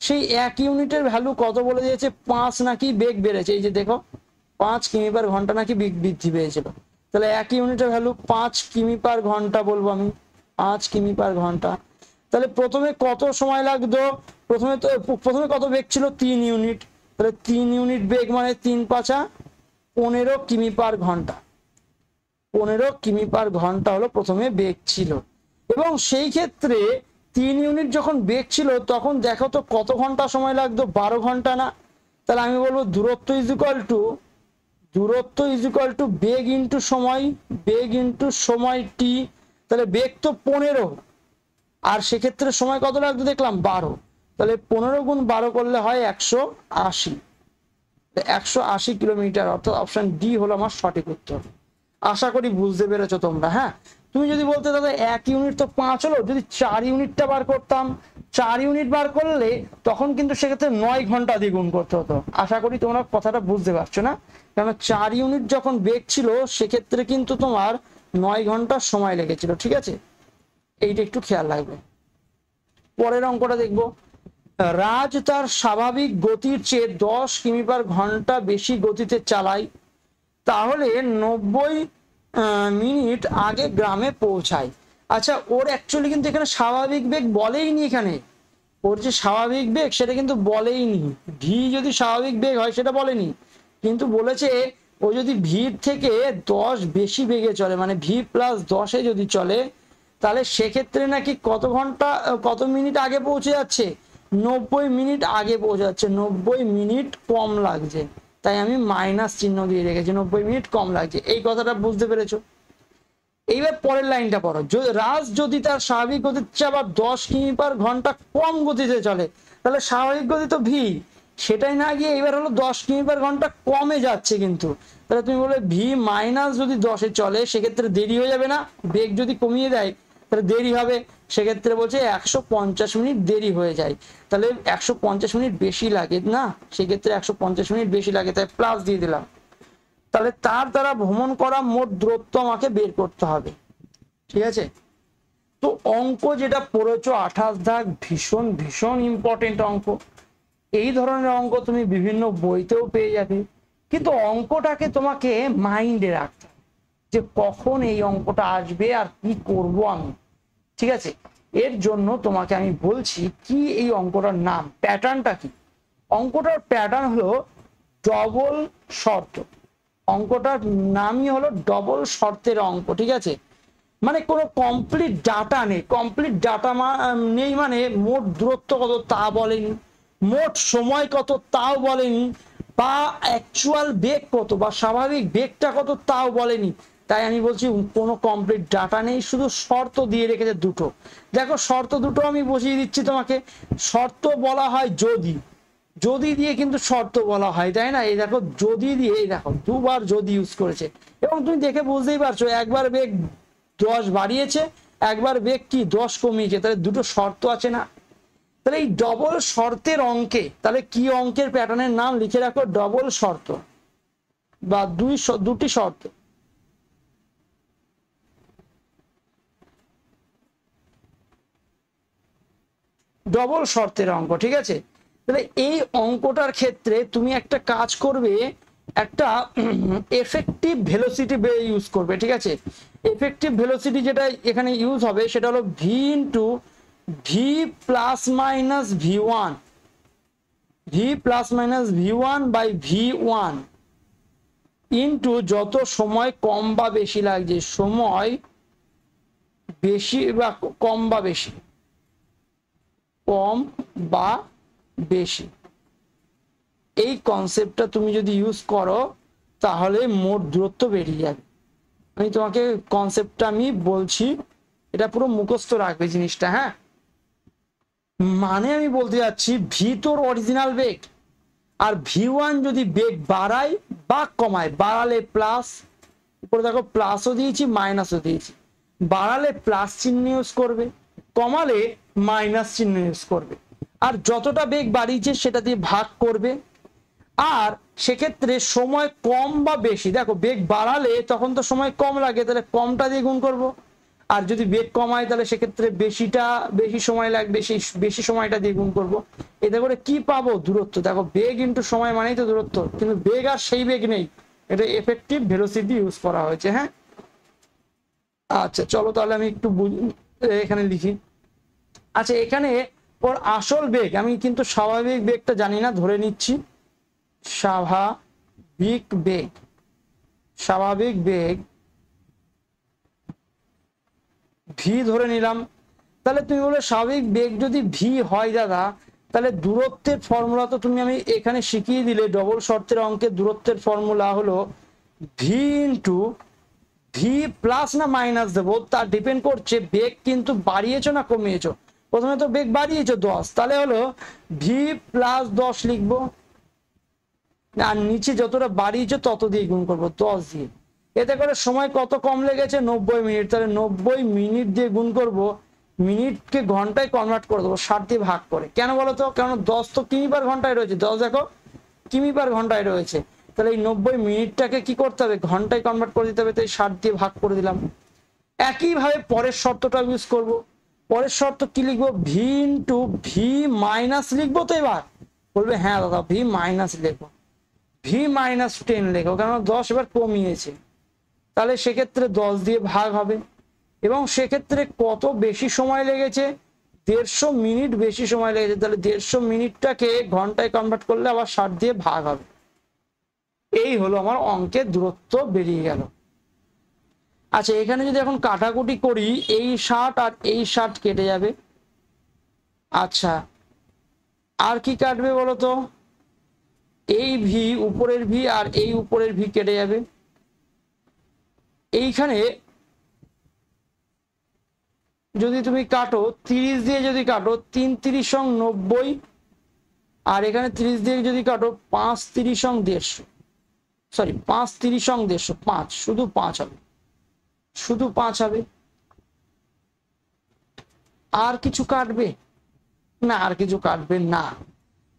সেই 1 ইউনিটের ভ্যালু কত বলে দিয়েছে, 5 নাকি বেগ বেড়েছে। এই যে দেখো 5 কিমি/ঘন্টা নাকি বৃদ্ধি পেয়েছিল। তাহলে 1 ইউনিটের ভ্যালু 5 কিমি/ঘন্টা বলবো আমি, 5 কিমি/ঘন্টা। তাহলে প্রথমে কত সময় লাগতো, প্রথমে কত বেগ ছিল, 3 ইউনিট। তাহলে 3 ইউনিট বেগ মানে 3 × 5 = 15 কিমি/ঘন্টা। 15 কিমি/ঘন্টা হলো প্রথমে বেগ ছিল। এবং সেই ক্ষেত্রে 3 ইউনিট যখন বেগ ছিল তখন দেখো তো কত ঘন্টা সময় লাগতো, 12 ঘন্টা না? তাহলে আমি বলবো দূরত্ব is equal to beg into সময়, বেগ ইন্টু সময় টি। তাহলে বেগ তো 15, আর সেক্ষেত্রে সময় কত লাগতো দেখলাম 12। তাহলে 15 × 12 করলে হয় 180, 180 কিলোমিটার। অর্থাৎ অপশন ডি হলো আমার সঠিক উত্তর। আশা করি বুঝতে পেরেছো তোমরা। হ্যাঁ, তুমি যদি বলতে দাদা 1 ইউনিট তো 5 হলো, যদি 4 ইউনিটটা বার করতাম, 4 ইউনিট বার করলে তখন কিন্তু সেক্ষেত্রে 9 ঘন্টা দ্বিগুণ করতে হতো। আশা করি তোমরা কথাটা বুঝতে পারছো না, কারণ 4 ইউনিট যখন বেগ ছিল সেক্ষেত্রে কিন্তু তোমার 9 ঘন্টা সময় লেগেছিল। ঠিক আছে, এইটা একটু খেয়াল রাখবে। পরের অঙ্কটা দেখবো। রাজ তার স্বাভাবিক গতির চেয়ে 10 কিমি/ঘন্টা বেশি গতিতে চালায়, তাহলে 90 মিনিট আগে গ্রামে পৌঁছায়। আচ্ছা, ওর অ্যাকচুয়ালি কিন্তু এখানে স্বাভাবিক বেগ বলেইনি, এখানে ওর যে স্বাভাবিক বেগ সেটা কিন্তু বলেইনি। ভি যদি স্বাভাবিক বেগ হয় সেটা বলেনি, কিন্তু বলেছে ও যদি ভির থেকে 10 বেশি বেগে চলে, মানে ভি + 10 যদি চলে, তাহলে সেক্ষেত্রে নাকি কত মিনিট আগে পৌঁছে যাচ্ছে, 90 মিনিট আগে পৌঁছে যাচ্ছে, 90 মিনিট কম লাগছে। তাই আমি মাইনাস চিহ্ন দিয়ে রেখেছি, 90 মিনিট কম লাগছে। এই কথাটা বুঝতে পেরেছো? এইবার পরের লাইনটা পড়ো। রাজ যদি তার স্বাভাবিক গতির চেয়ে আবার 10 কিমি/ঘন্টা কম গতিতে চলে, তাহলে স্বাভাবিক গতি তো ভি, সেটাই না গিয়ে এবার হলো 10 কিমি পার ঘন্টা কমে যাচ্ছে কিন্তু, তাহলে তুমি বলে ভি মাইনাস যদি 10-এ চলে সেক্ষেত্রে দেরি হয়ে যাবে না, বেগ যদি কমিয়ে দেয় তাহলে দেরি হবে, সেক্ষেত্রে বলছে 150 মিনিট দেরি হয়ে যায়, তাহলে 150 মিনিট বেশি লাগে না, সেক্ষেত্রে 150 মিনিট বেশি লাগে, তাই প্লাস দিয়ে দিলাম। তাহলে তার দ্বারা ভ্রমণ করা মোট দূরত্ব আমাকে বের করতে হবে, ঠিক আছে। তো অঙ্ক যেটা পড়েছো 28 দাগ ভীষণ ভীষণ ইম্পর্টেন্ট অঙ্ক, এই ধরনের অঙ্ক তুমি বিভিন্ন বইতেও পেয়ে যাবে, কিন্তু অঙ্কটাকে তোমাকে মাইন্ডে রাখতে হবে যে কখন এই অঙ্কটা আসবে আর কি করব আমি, ঠিক আছে। এর জন্য তোমাকে আমি বলছি কি এই অঙ্কটার নাম, প্যাটার্নটা কি। অঙ্কটার প্যাটার্ন হলো ডবল শর্ত, অঙ্কটার নামই হলো ডবল শর্তের অঙ্ক, ঠিক আছে। মানে কোনো কমপ্লিট ডাটা নেই, কমপ্লিট ডাটা নেই মানে মোট দূরত্ব কত তা বলেনি, মোট সময় কত তাও বলেনি, বা অ্যাকচুয়াল বেগ কত বা স্বাভাবিক বেগটা কত তাও বলেনি। তাই আমি বলছি কোনো কমপ্লিট ডাটা নেই, শুধু শর্ত দিয়ে রেখেছে দুটো। দেখো শর্ত দুটো আমি বসিয়ে দিচ্ছি তোমাকে। শর্ত বলা হয় যদি, যদি দিয়ে কিন্তু শর্ত বলা হয়, তাই না। এই দেখো যদি দিয়ে, এই দেখো দুবার যদি ইউজ করেছে, এবং তুমি দেখে বুঝতেই পারছো একবার বেগ 10 বাড়িয়েছে, একবার বেগ কি 10 কমিয়েছে, তাহলে দুটো শর্ত আছে না। তাহলে এই ডবল শর্তের অঙ্কে তাহলে কি অঙ্কের প্যাটার্নের নাম লিখে রাখো, ডবল শর্ত বা দুটি শর্ত। ডবল শর্তের অঙ্ক, ঠিক আছে। তাহলে এই অঙ্কটার ক্ষেত্রে তুমি একটা কাজ করবে, একটা এফেক্টিভ ভেলোসিটি ইউজ করবে, ঠিক আছে। এফেক্টিভ ভেলোসিটি যেটা এখানে ইউজ হবে সেটা হলো V into V plus minus V one, V plus minus V one by V one into যত সময় কম বা বেশি লাগছে, সময় বেশি বা কম বা বেশি, কম বা বেশি, এই কনসেপ্টটা তুমি যদি ইউজ করো তাহলে মোট দূরত্ব বেরিয়ে যাবে। আমি তোমাকে কনসেপ্টটা আমি বলছি, এটা পুরো মুখস্থ রাখবে জিনিসটা, হ্যাঁ। মানে আমি বলতে যাচ্ছি ভি তোর অরিজিনাল বেগ, আর ভি ওয়ান যদি বেগ বাড়ায় বা কমায়, বাড়ালে প্লাস, উপরে দেখো প্লাসও দিয়েছি মাইনাসও দিয়েছি, বাড়ালে প্লাস চিহ্ন ইউজ করবে, কমালে মাইনাস চিহ্ন ইউজ করবে, আর যতটা বেগ বাড়িয়েছে সেটা দিয়ে ভাগ করবে। আর সেক্ষেত্রে সময় কম বা বেশি, দেখো বেগ বাড়ালে তখন তো সময় কম লাগে, তাহলে কমটা দিয়ে গুণ করব, আর যদি বেগ কমায় তাহলে সেক্ষেত্রে বেশি সময় লাগবে, সেই বেশি সময়টা দিয়ে গুণ করব। এতে করে কি পাবো, দূরত্ব। দেখো বেগ ইন্টু সময় মানেই তো দূরত্ব, কিন্তু বেগ আর সেই বেগ নেই, এটা এফেক্টিভ ভেলোসিটি ইউজ করা হয়েছে, হ্যাঁ। আচ্ছা চলো তাহলে আমি একটু এখানে লিখি। আচ্ছা এখানে ওর আসল বেগ, আমি কিন্তু স্বাভাবিক বেগটা জানি না, ধরে নিচ্ছি স্বাভাবিক বেগ, স্বাভাবিক বেগ ভি ধরে নিলাম। তাহলে তুমি বলে স্বাভাবিক বেগ যদি ভি হয় দাদা, তাহলে দূরত্বের ফর্মুলা তো তুমি আমি এখানে শিখিয়ে দিলে, ডবল শর্তের অঙ্কের দূরত্বের ফর্মুলা হলো ভি ইন্টু ভি প্লাস না মাইনাস দেবো তা ডিপেন্ড করছে বেগ কিন্তু বাড়িয়েছো না কমিয়েছো। প্রথমে তো বেগ বাড়িয়েছো 10, তাহলে হলো ভি প্লাস 10 লিখবো, আর নিচে যতটা বাড়িয়েছো তত দিয়ে গুণ করবো 10 দিয়ে। এতে করে সময় কত কম লেগেছে, 90 মিনিট, তাহলে 90 মিনিট দিয়ে গুণ করব, মিনিটকে ঘন্টায় কনভার্ট করে দেবো 60 দিয়ে ভাগ করে। কেন বলো তো, কারণ 10 তো কিমি পার ঘন্টায় রয়েছে, 10 দেখো কিমি পার ঘন্টায় রয়েছে, তাহলে এই 90 মিনিটটাকে কি করতে হবে, ঘন্টায় কনভার্ট করে দিতে হবে, তাই 60 দিয়ে ভাগ করে দিলাম। একইভাবে পরের শর্তটা ইউজ করব। পরের শর্ত কি লিখবো, ভি ইন্টু ভি মাইনাস লিখবো। তো এবার বলবে হ্যাঁ দাদা ভি মাইনাস লিখবো, ভি মাইনাস 10 লেখো, কারণ 10 এবার কমিয়েছে, তাহলে সেক্ষেত্রে 10 দিয়ে ভাগ হবে। এবং সেক্ষেত্রে কত বেশি সময় লেগেছে, 150 মিনিট বেশি সময় লেগেছে, তাহলে 150 মিনিটটাকে ঘন্টায় কনভার্ট করলে আবার 60 দিয়ে ভাগ হবে। এই হলো আমার অঙ্কের দূরত্ব বেরিয়ে গেল। আচ্ছা এখানে যদি এখন কাটাকুটি করি, এই 60 আর এই 60 কেটে যাবে। আচ্ছা আর কি কাটবে বলতো, এই ভি উপরের ভি আর এই উপরের ভি কেটে যাবে। এইখানে যদি তুমি কাটো 30 দিয়ে, যদি কাটো 3 3 90, আর এখানে 30 দিয়ে যদি কাটো 5 30 অং 150, সরি 5 30 অং 150, 5 শুধু 5 হবে, শুধু 5 হবে। আর কিছু কাটবে না, আর কিছু কাটবে না।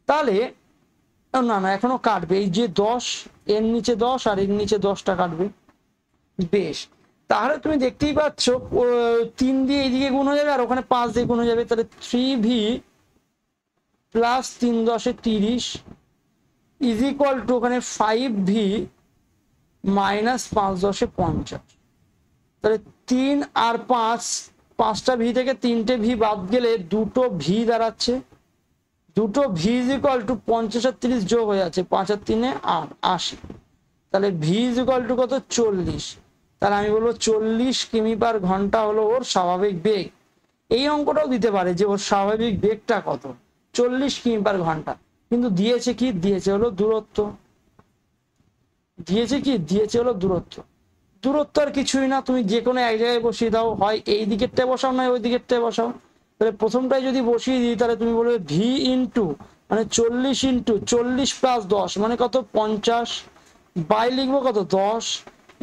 তাহলে না না এখনো কাটবে, এই যে 10 এর নিচে 10 আর এর নিচে 10টা কাটবে। বেশ, তাহলে তুমি দেখতেই পাচ্ছ 3 দিয়ে এইদিকে গুণ হয়ে যাবে আর ওখানে 5 দিয়ে গুণ হয়ে যাবে। তাহলে 3v plus 3 10 30 is equal to ওখানে 5v মাইনাস 5 10 50। তাহলে 3 আর 5, 5টা ভি থেকে 3টে ভি বাদ গেলে 2টো ভি দাঁড়াচ্ছে। 2টো ভি ইজ ইকুয়াল টু 50 আর 30 যোগ হয়ে যাচ্ছে, 5 আর 3 80। তাহলে ভি ইজ ইকুয়াল টু কত, 40। তাহলে আমি বলবো 40 কিমি পার ঘন্টা হলো ওর স্বাভাবিক বেগ। এই অঙ্কটাও দিতে পারে যে ওর স্বাভাবিক বেগটা কত, 40 কিমি পার ঘন্টা। কিন্তু দিয়েছে কি, দিয়েছে হলো দূরত্ব, দিয়েছে কি, দিয়েছে হলো দূরত্ব। দূরত্ব আর কিছুই না, তুমি যে কোনো এক জায়গায় বসিয়ে দাও, হয় এই দিকেরটায় বসাও নয় ওই দিকেরটায় বসাও। তাহলে প্রথমটায় যদি বসিয়ে দিই তাহলে তুমি বলবে ভি ইন্টু মানে 40 ইন্টু 40 প্লাস 10 মানে কত 50, বাই লিখবো কত 10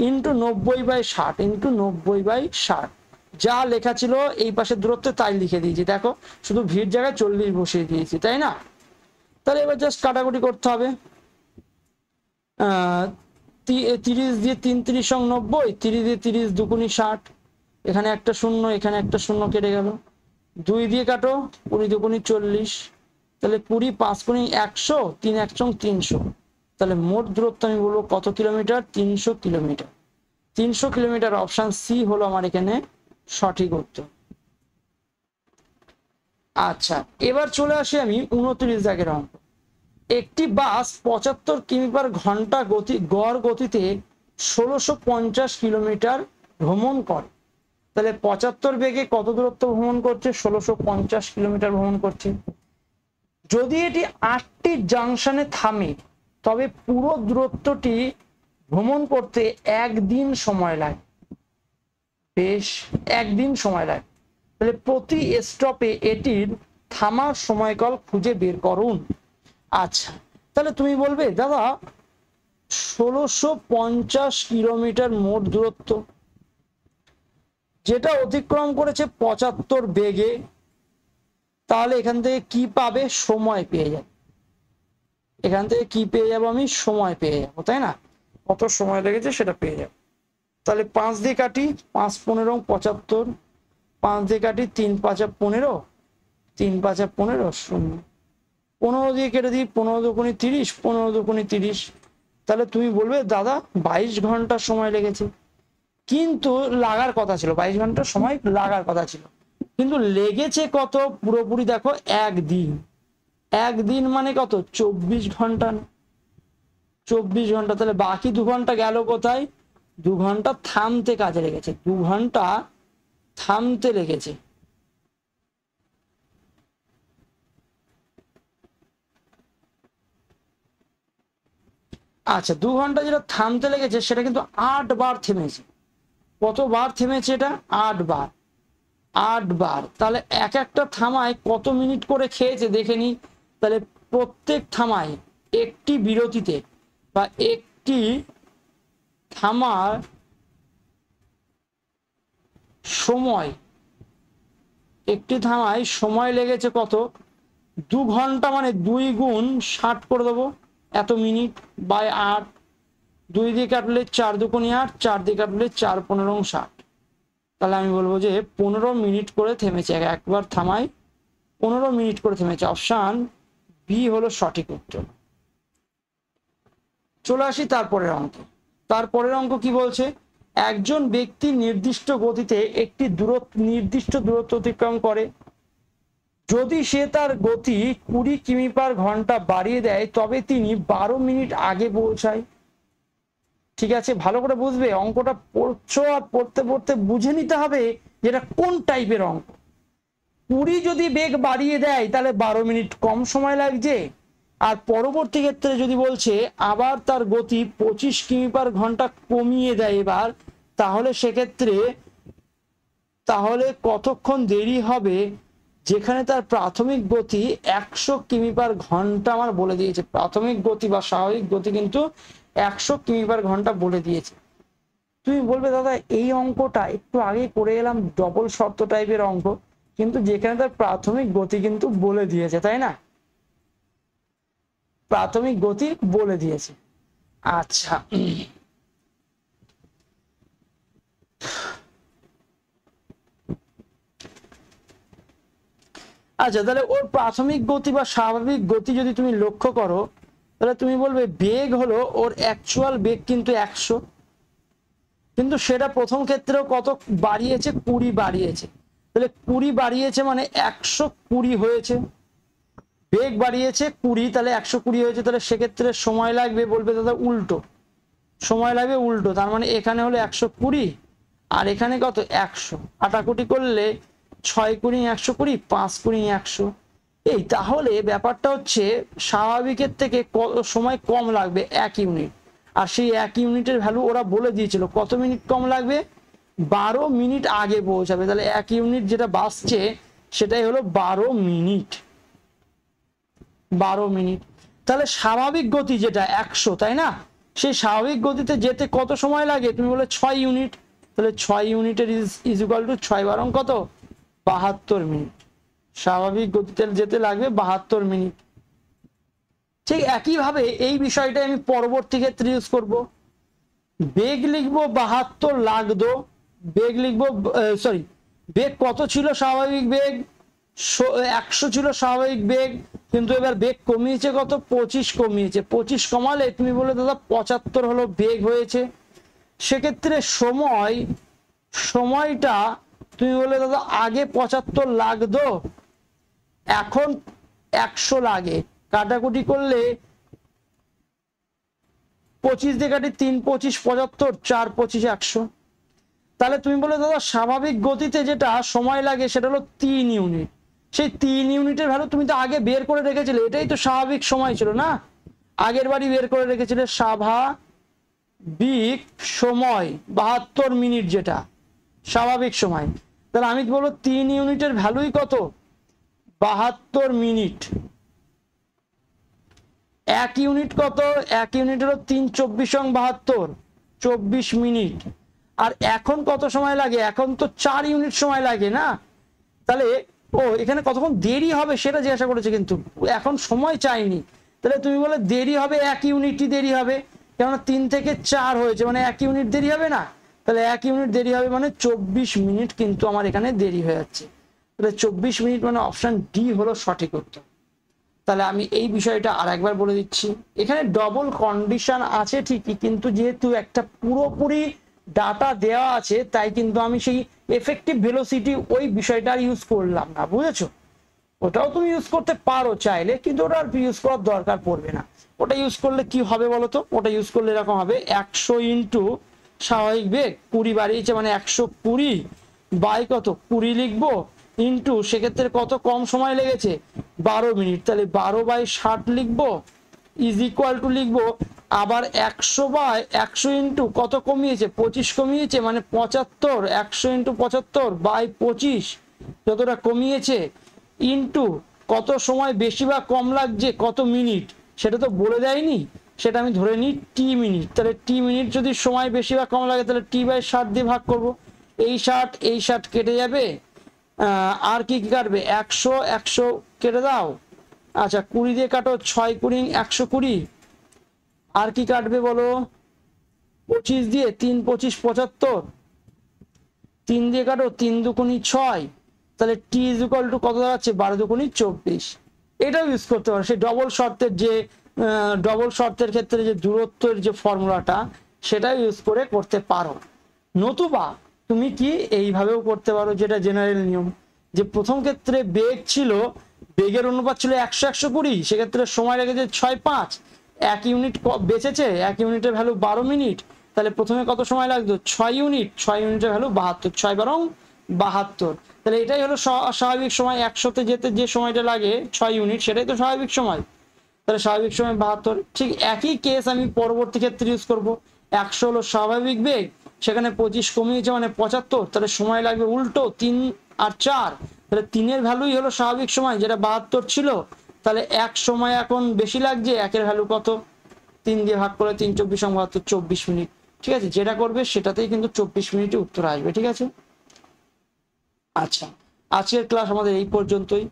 ইন্টু 90/60 ইন্টু 90/60। যা লেখা ছিল এই পাশের দূরত্বে তাই লিখে দিয়েছি, দেখো শুধু ভিড় জায়গায় 40 বসিয়ে দিয়েছি, তাই না? তাহলে এবার জাস্ট কাটাকুটি করতে হবে। 30 দিয়ে 3 30 অং 90, 30 দিয়ে 30 দুগুণি 60, এখানে একটা শূন্য এখানে একটা শূন্য কেটে গেল। 2 দিয়ে কাটো 20 দুগুণি 40, তাহলে 20 5 গুণি 100, 3 1 300। তাহলে মোট দূরত্ব আমি বলবো কত kilometre, 300 kilometre. 300 kilometre, option C হলো আমার এখানে সঠিক উত্তর। আচ্ছা, এবার চলে আসি আমি 29 দাগের অঙ্ক। একটি বাস 75 কিমি পার ঘন্টা গড় গতিতে 1650 কিলোমিটার ভ্রমণ করে। তাহলে 75 বেগে কত দূরত্ব ভ্রমণ করছে, 1650 কিলোমিটার ভ্রমণ করছে। যদি এটি 8টি জাংশনে থামে তবে পুরো দূরত্বটি ভ্রমণ করতে 1 দিন সময় লাগে। বেশ, 1 দিন সময় লাগে। তাহলে প্রতি স্টপে এটির থামার সময়কাল খুঁজে বের করুন। আচ্ছা, তাহলে তুমি বলবে দাদা 1650 কিলোমিটার মোট দূরত্ব, যেটা অতিক্রম করেছে 75 বেগে, তাহলে এখান থেকে কি পাবে, সময় পেয়ে যাবে। এখান থেকে কি পেয়ে যাবো আমি, সময় পেয়ে যাবো, তাই না? কত সময় লেগেছে সেটা পেয়ে যাবো। তাহলে 5 দিয়ে কাটি, 5 15 75, 5 দিয়ে কাটি 3 5 15, 3 5 15 শূন্য, 15 দিয়ে কেটে দিই 15 দুগুণি 30, 15 দুগুণি 30। তাহলে তুমি বলবে দাদা 22 ঘন্টা সময় লেগেছে। কিন্তু লাগার কথা ছিল, 22 ঘন্টা সময় লাগার কথা ছিল, কিন্তু লেগেছে কত, পুরোপুরি দেখো 1 দিন। 1 দিন মানে কত, 24 ঘন্টা, 24 ঘন্টা। তাহলে বাকি 2 ঘন্টা গেল কোথায়, 2 ঘন্টা থামতে কাজে লেগেছে, 2 ঘন্টা থামতে লেগেছে। আচ্ছা, 2 ঘন্টা যেটা থামতে লেগেছে সেটা কিন্তু 8 বার থেমেছে। কতবার থেমেছে এটা, 8 বার, 8 বার। তাহলে এক একটা থামায় কত মিনিট করে খেয়েছে দেখে নি। তাহলে প্রত্যেক থামায় একটি বিরতিতে বা একটি থামার সময়, একটি থামায় সময় লেগেছে কত, 2 ঘন্টা মানে 2 গুণ 60 করে দেবো, এত মিনিট বাই 8। 2 দিয়ে কাটলে 4 দুগুণি 8, 4 দিয়ে কাটলে 4 15 60। তাহলে আমি বলবো যে 15 মিনিট করে থেমেছে, একবার থামায় 15 মিনিট করে থেমেছে। অপশন বি হলো সঠিক উত্তর। চলে আসি তারপরের অঙ্ক। তারপরের অঙ্ক কি বলছে, একজন ব্যক্তি নির্দিষ্ট গতিতে একটি নির্দিষ্ট দূরত্ব অতিক্রম করে। যদি সে তার গতি 20 কিমি পার ঘন্টা বাড়িয়ে দেয় তবে তিনি 12 মিনিট আগে পৌঁছায়। ঠিক আছে, ভালো করে বুঝবে, অঙ্কটা পড়ছো আর পড়তে পড়তে বুঝে নিতে হবে যেটা কোন টাইপের অঙ্ক। 20 যদি বেগ বাড়িয়ে দেয় তাহলে 12 মিনিট কম সময় লাগছে, আর পরবর্তী ক্ষেত্রে যদি বলছে আবার তার গতি 25 কিমি পার ঘন্টা কমিয়ে দেয় এবার, তাহলে সেক্ষেত্রে তাহলে কতক্ষণ দেরি হবে যেখানে তার প্রাথমিক গতি 100 কিমি পার ঘন্টা আমার বলে দিয়েছে, প্রাথমিক গতি বা স্বাভাবিক গতি কিন্তু 100 কিমি পার ঘন্টা বলে দিয়েছে। তুমি বলবে দাদা এই অঙ্কটা একটু আগে করে এলাম, ডবল শর্ত টাইপের অঙ্ক, কিন্তু যেখানে তার প্রাথমিক গতি কিন্তু বলে দিয়েছে, তাই না, প্রাথমিক গতি বলে দিয়েছে। আচ্ছা আচ্ছা, তাহলে ওর প্রাথমিক গতি বা স্বাভাবিক গতি যদি তুমি লক্ষ্য করো, তাহলে তুমি বলবে বেগ হলো ওর অ্যাকচুয়াল বেগ কিন্তু 100, কিন্তু সেটা প্রথম ক্ষেত্রেও কত বাড়িয়েছে, 20 বাড়িয়েছে, তাহলে 20 বাড়িয়েছে মানে 120 হয়েছে, বেগ বাড়িয়েছে 20, তাহলে 120 হয়েছে, তাহলে সেক্ষেত্রে সময় লাগবে, বলবে দাদা উল্টো, সময় লাগবে উল্টো, তার মানে এখানে হলো 120 আর এখানে কত 100, কাটাকুটি করলে 6 কুড়ি 120, 5 কুড়ি 100। এই তাহলে ব্যাপারটা হচ্ছে স্বাভাবিকের থেকে সময় কম লাগবে 1 ইউনিট, আর সেই 1 ইউনিটের ভ্যালু ওরা বলে দিয়েছিল কত মিনিট কম লাগবে, 12 মিনিট আগে পৌঁছাবে, তাহলে 1 ইউনিট যেটা বাঁচছে সেটাই হলো 12 মিনিট, 12 মিনিট। তাহলে স্বাভাবিক গতি যেটা 100, তাই না, সেই স্বাভাবিক গতিতে যেতে কত সময় লাগে, তুমি বলে 6 ইউনিট, তাহলে 6 ইউনিটের ইজ ইকুয়াল টু 6 বারং কত 72 মিনিট, স্বাভাবিক গতিতে যেতে লাগবে 72 মিনিট। ঠিক একইভাবে এই বিষয়টা আমি পরবর্তী ক্ষেত্রে ইউজ করব, বেগ লিখবো 72 লাগতো, বেগ লিখবো সরি, বেগ কত ছিল স্বাভাবিক বেগ 100 ছিল স্বাভাবিক বেগ, কিন্তু এবার বেগ কমিয়েছে কত 25 কমিয়েছে, 25 কমালে তুমি বলে দাদা 75 হলো বেগ হয়েছে, সেক্ষেত্রে সময়টা তুমি বলে দাদা আগে 75 লাগতো এখন 100 লাগে, কাটাকুটি করলে 25 দিয়ে কাটি 3 25 75, 4 25 100, তাহলে তুমি বলে দাদা স্বাভাবিক গতিতে যেটা সময় লাগে সেটা হলো 3 ইউনিট, সেই 3 ইউনিটের ভ্যালু তুমি তো আগে বের করে রেখেছিলে, এটাই তো স্বাভাবিক সময় ছিল না, আগের বারই বের করে রেখেছিলে স্বাভাবিক সময় 72 মিনিট যেটা স্বাভাবিক সময়, তাহলে আমি বলবো 3 ইউনিটের ভ্যালুই কত 72 মিনিট, 1 ইউনিট কত, 1 ইউনিট হলো 3 24 72, 24 মিনিট, আর এখন কত সময় লাগে, এখন তো 4 ইউনিট সময় লাগে না, তাহলে ও এখানে কতক্ষণ দেরি হবে সেটা জিজ্ঞাসা করেছে, কিন্তু এখন সময় চাইনি, তাহলে তুমি বলে দেরি হবে 1 ইউনিটই দেরি হবে, কেননা 3 থেকে 4 হয়েছে মানে 1 ইউনিট দেরি হবে না, তাহলে 1 ইউনিট দেরি হবে মানে 24 মিনিট কিন্তু আমার এখানে দেরি হয়ে যাচ্ছে, তাহলে 24 মিনিট মানে অপশন ডি হলো সঠিক উত্তর। তাহলে আমি এই বিষয়টা আর একবার বলে দিচ্ছি, এখানে ডবল কন্ডিশন আছে ঠিকই, কিন্তু যেহেতু একটা পুরোপুরি ডাটা দেওয়া আছে তাই কিন্তু আমি সেই এফেক্টিভ ভেলোসিটি ওই বিষয়টা ইউজ করলাম না, বুঝেছো, ওটাও তুমি ইউজ করতে পারো চাইলে, কিন্তু ওটা আর ইউজ করার দরকার পড়বে না, ওটা ইউজ করলে কি হবে বলো তো, ওটা ইউজ করলে এরকম হবে 100 ইন্টু স্বাভাবিক বেগ 20 বাড়িয়েছে মানে 120 বাই কত 20 লিখবো, ইন্টু সেক্ষেত্রে কত কম সময় লেগেছে 12 মিনিট, তাহলে 12/60 লিখবো, ইজ ইকুয়াল টু লিখবো আবার 100 ইন্টু কত কমিয়েছে 25 কমিয়েছে মানে 75, 100 ইন্টু 75 বাই 25 যতটা কমিয়েছে, ইন্টু কত সময় বেশি বা কম লাগছে কত মিনিট সেটা তো বলে দেয়নি, সেটা আমি ধরে নিই টি মিনিট, তাহলে টি মিনিট যদি সময় বেশি বা কম লাগে তাহলে টি/60 দিয়ে ভাগ করব, এই 60 কেটে যাবে, আর কি কি কাটবে 100 কেটে দাও, আচ্ছা 20 দিয়ে কাটো 6 কুড়ি 120, আর কি কাটবে বলো 25 দিয়ে 3 25 75, 3 দিয়ে কাটো 3 দুগুণি 6, তাহলে টি ইজ ইকুয়াল টু কত দাঁড়াচ্ছে 12 দুগুণি 24, এটাও ইউজ করতে পারো, সেই ডবল শর্তের ক্ষেত্রে যে দূরত্বের যে ফর্মুলাটা সেটা ইউজ করে করতে পারো, নতুবা তুমি কি এইভাবেও করতে পারো, যেটা জেনারেল নিয়ম, যে প্রথম ক্ষেত্রে বেগ ছিল, বেগের অনুপাত ছিল 100 120, সেক্ষেত্রে সময় লেগেছে 6 5, 1 ইউনিট বেঁচেছে, 1 ইউনিটের ভ্যালু 12 মিনিট, তাহলে প্রথমে কত সময় লাগতো 6 ইউনিট, 6 ইউনিটের ভ্যালু 72, 6 বারং 72, তাহলে এটাই হলো স্বাভাবিক সময়, 100তে যেতে যে সময়টা লাগে 6 ইউনিট সেটাই তো স্বাভাবিক সময়, তাহলে স্বাভাবিক সময় 72, ঠিক একই কেস আমি পরবর্তী ক্ষেত্রে ইউজ করব, 100 হলো স্বাভাবিক বেগ, সেখানে 25 কমিয়েছে মানে 75, তাহলে সময় লাগবে উল্টো 3 আর 4 তাহলে 3-এর ভ্যালুই হলো স্বাভাবিক সময়, যেটা 72 ছিল, তাহলে 1 সময় এখন বেশি লাগছে, 1-এর ভ্যালু কত, 3 দিয়ে ভাগ করে 3 24 72, 24 মিনিট। ঠিক আছে, যেটা করবে সেটাতেই কিন্তু 24 মিনিটে উত্তর আসবে। ঠিক আছে, আচ্ছা আজকের ক্লাস আমাদের এই পর্যন্তই।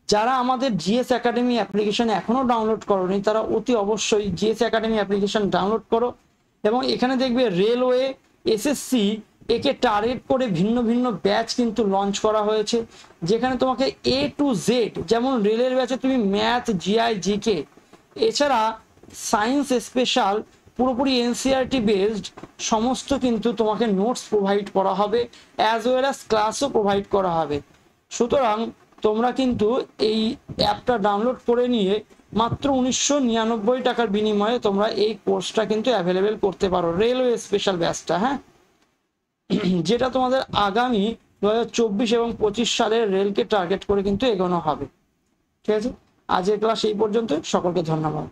যারা আমাদের জিএস একাডেমি অ্যাপ্লিকেশন এখনো ডাউনলোড করোনি তারা অতি অবশ্যই জিএস একাডেমি অ্যাপ্লিকেশন ডাউনলোড করো, এবং এখানে দেখবে রেলওয়ে, এসএসসি একে টার্গেট করে ভিন্ন ভিন্ন ব্যাচ কিন্তু লঞ্চ করা হয়েছে, যেখানে তোমাকে এ টু জেড, যেমন রেলের ব্যাচে তুমি ম্যাথ, জিআই, জিকে, এছাড়া সায়েন্স স্পেশাল পুরোপুরি এনসিআরটি বেসড সমস্ত কিন্তু তোমাকে নোটস প্রোভাইড করা হবে, অ্যাজ ওয়েল অ্যাজ ক্লাসও প্রোভাইড করা হবে। সুতরাং তোমরা কিন্তু এই অ্যাপটা ডাউনলোড করে নিয়ে মাত্র 1999 টাকার বিনিময়ে তোমরা এই কোর্সটা কিন্তু অ্যাভেলেবেল করতে পারো, রেলওয়ে স্পেশাল ব্যাচটা, হ্যাঁ, যেটা তোমাদের আগামী 2024 এবং 25 সালের রেলকে টার্গেট করে কিন্তু এগোনো হবে। ঠিক আছে, আজকের ক্লাস এই পর্যন্ত, সকলকে ধন্যবাদ।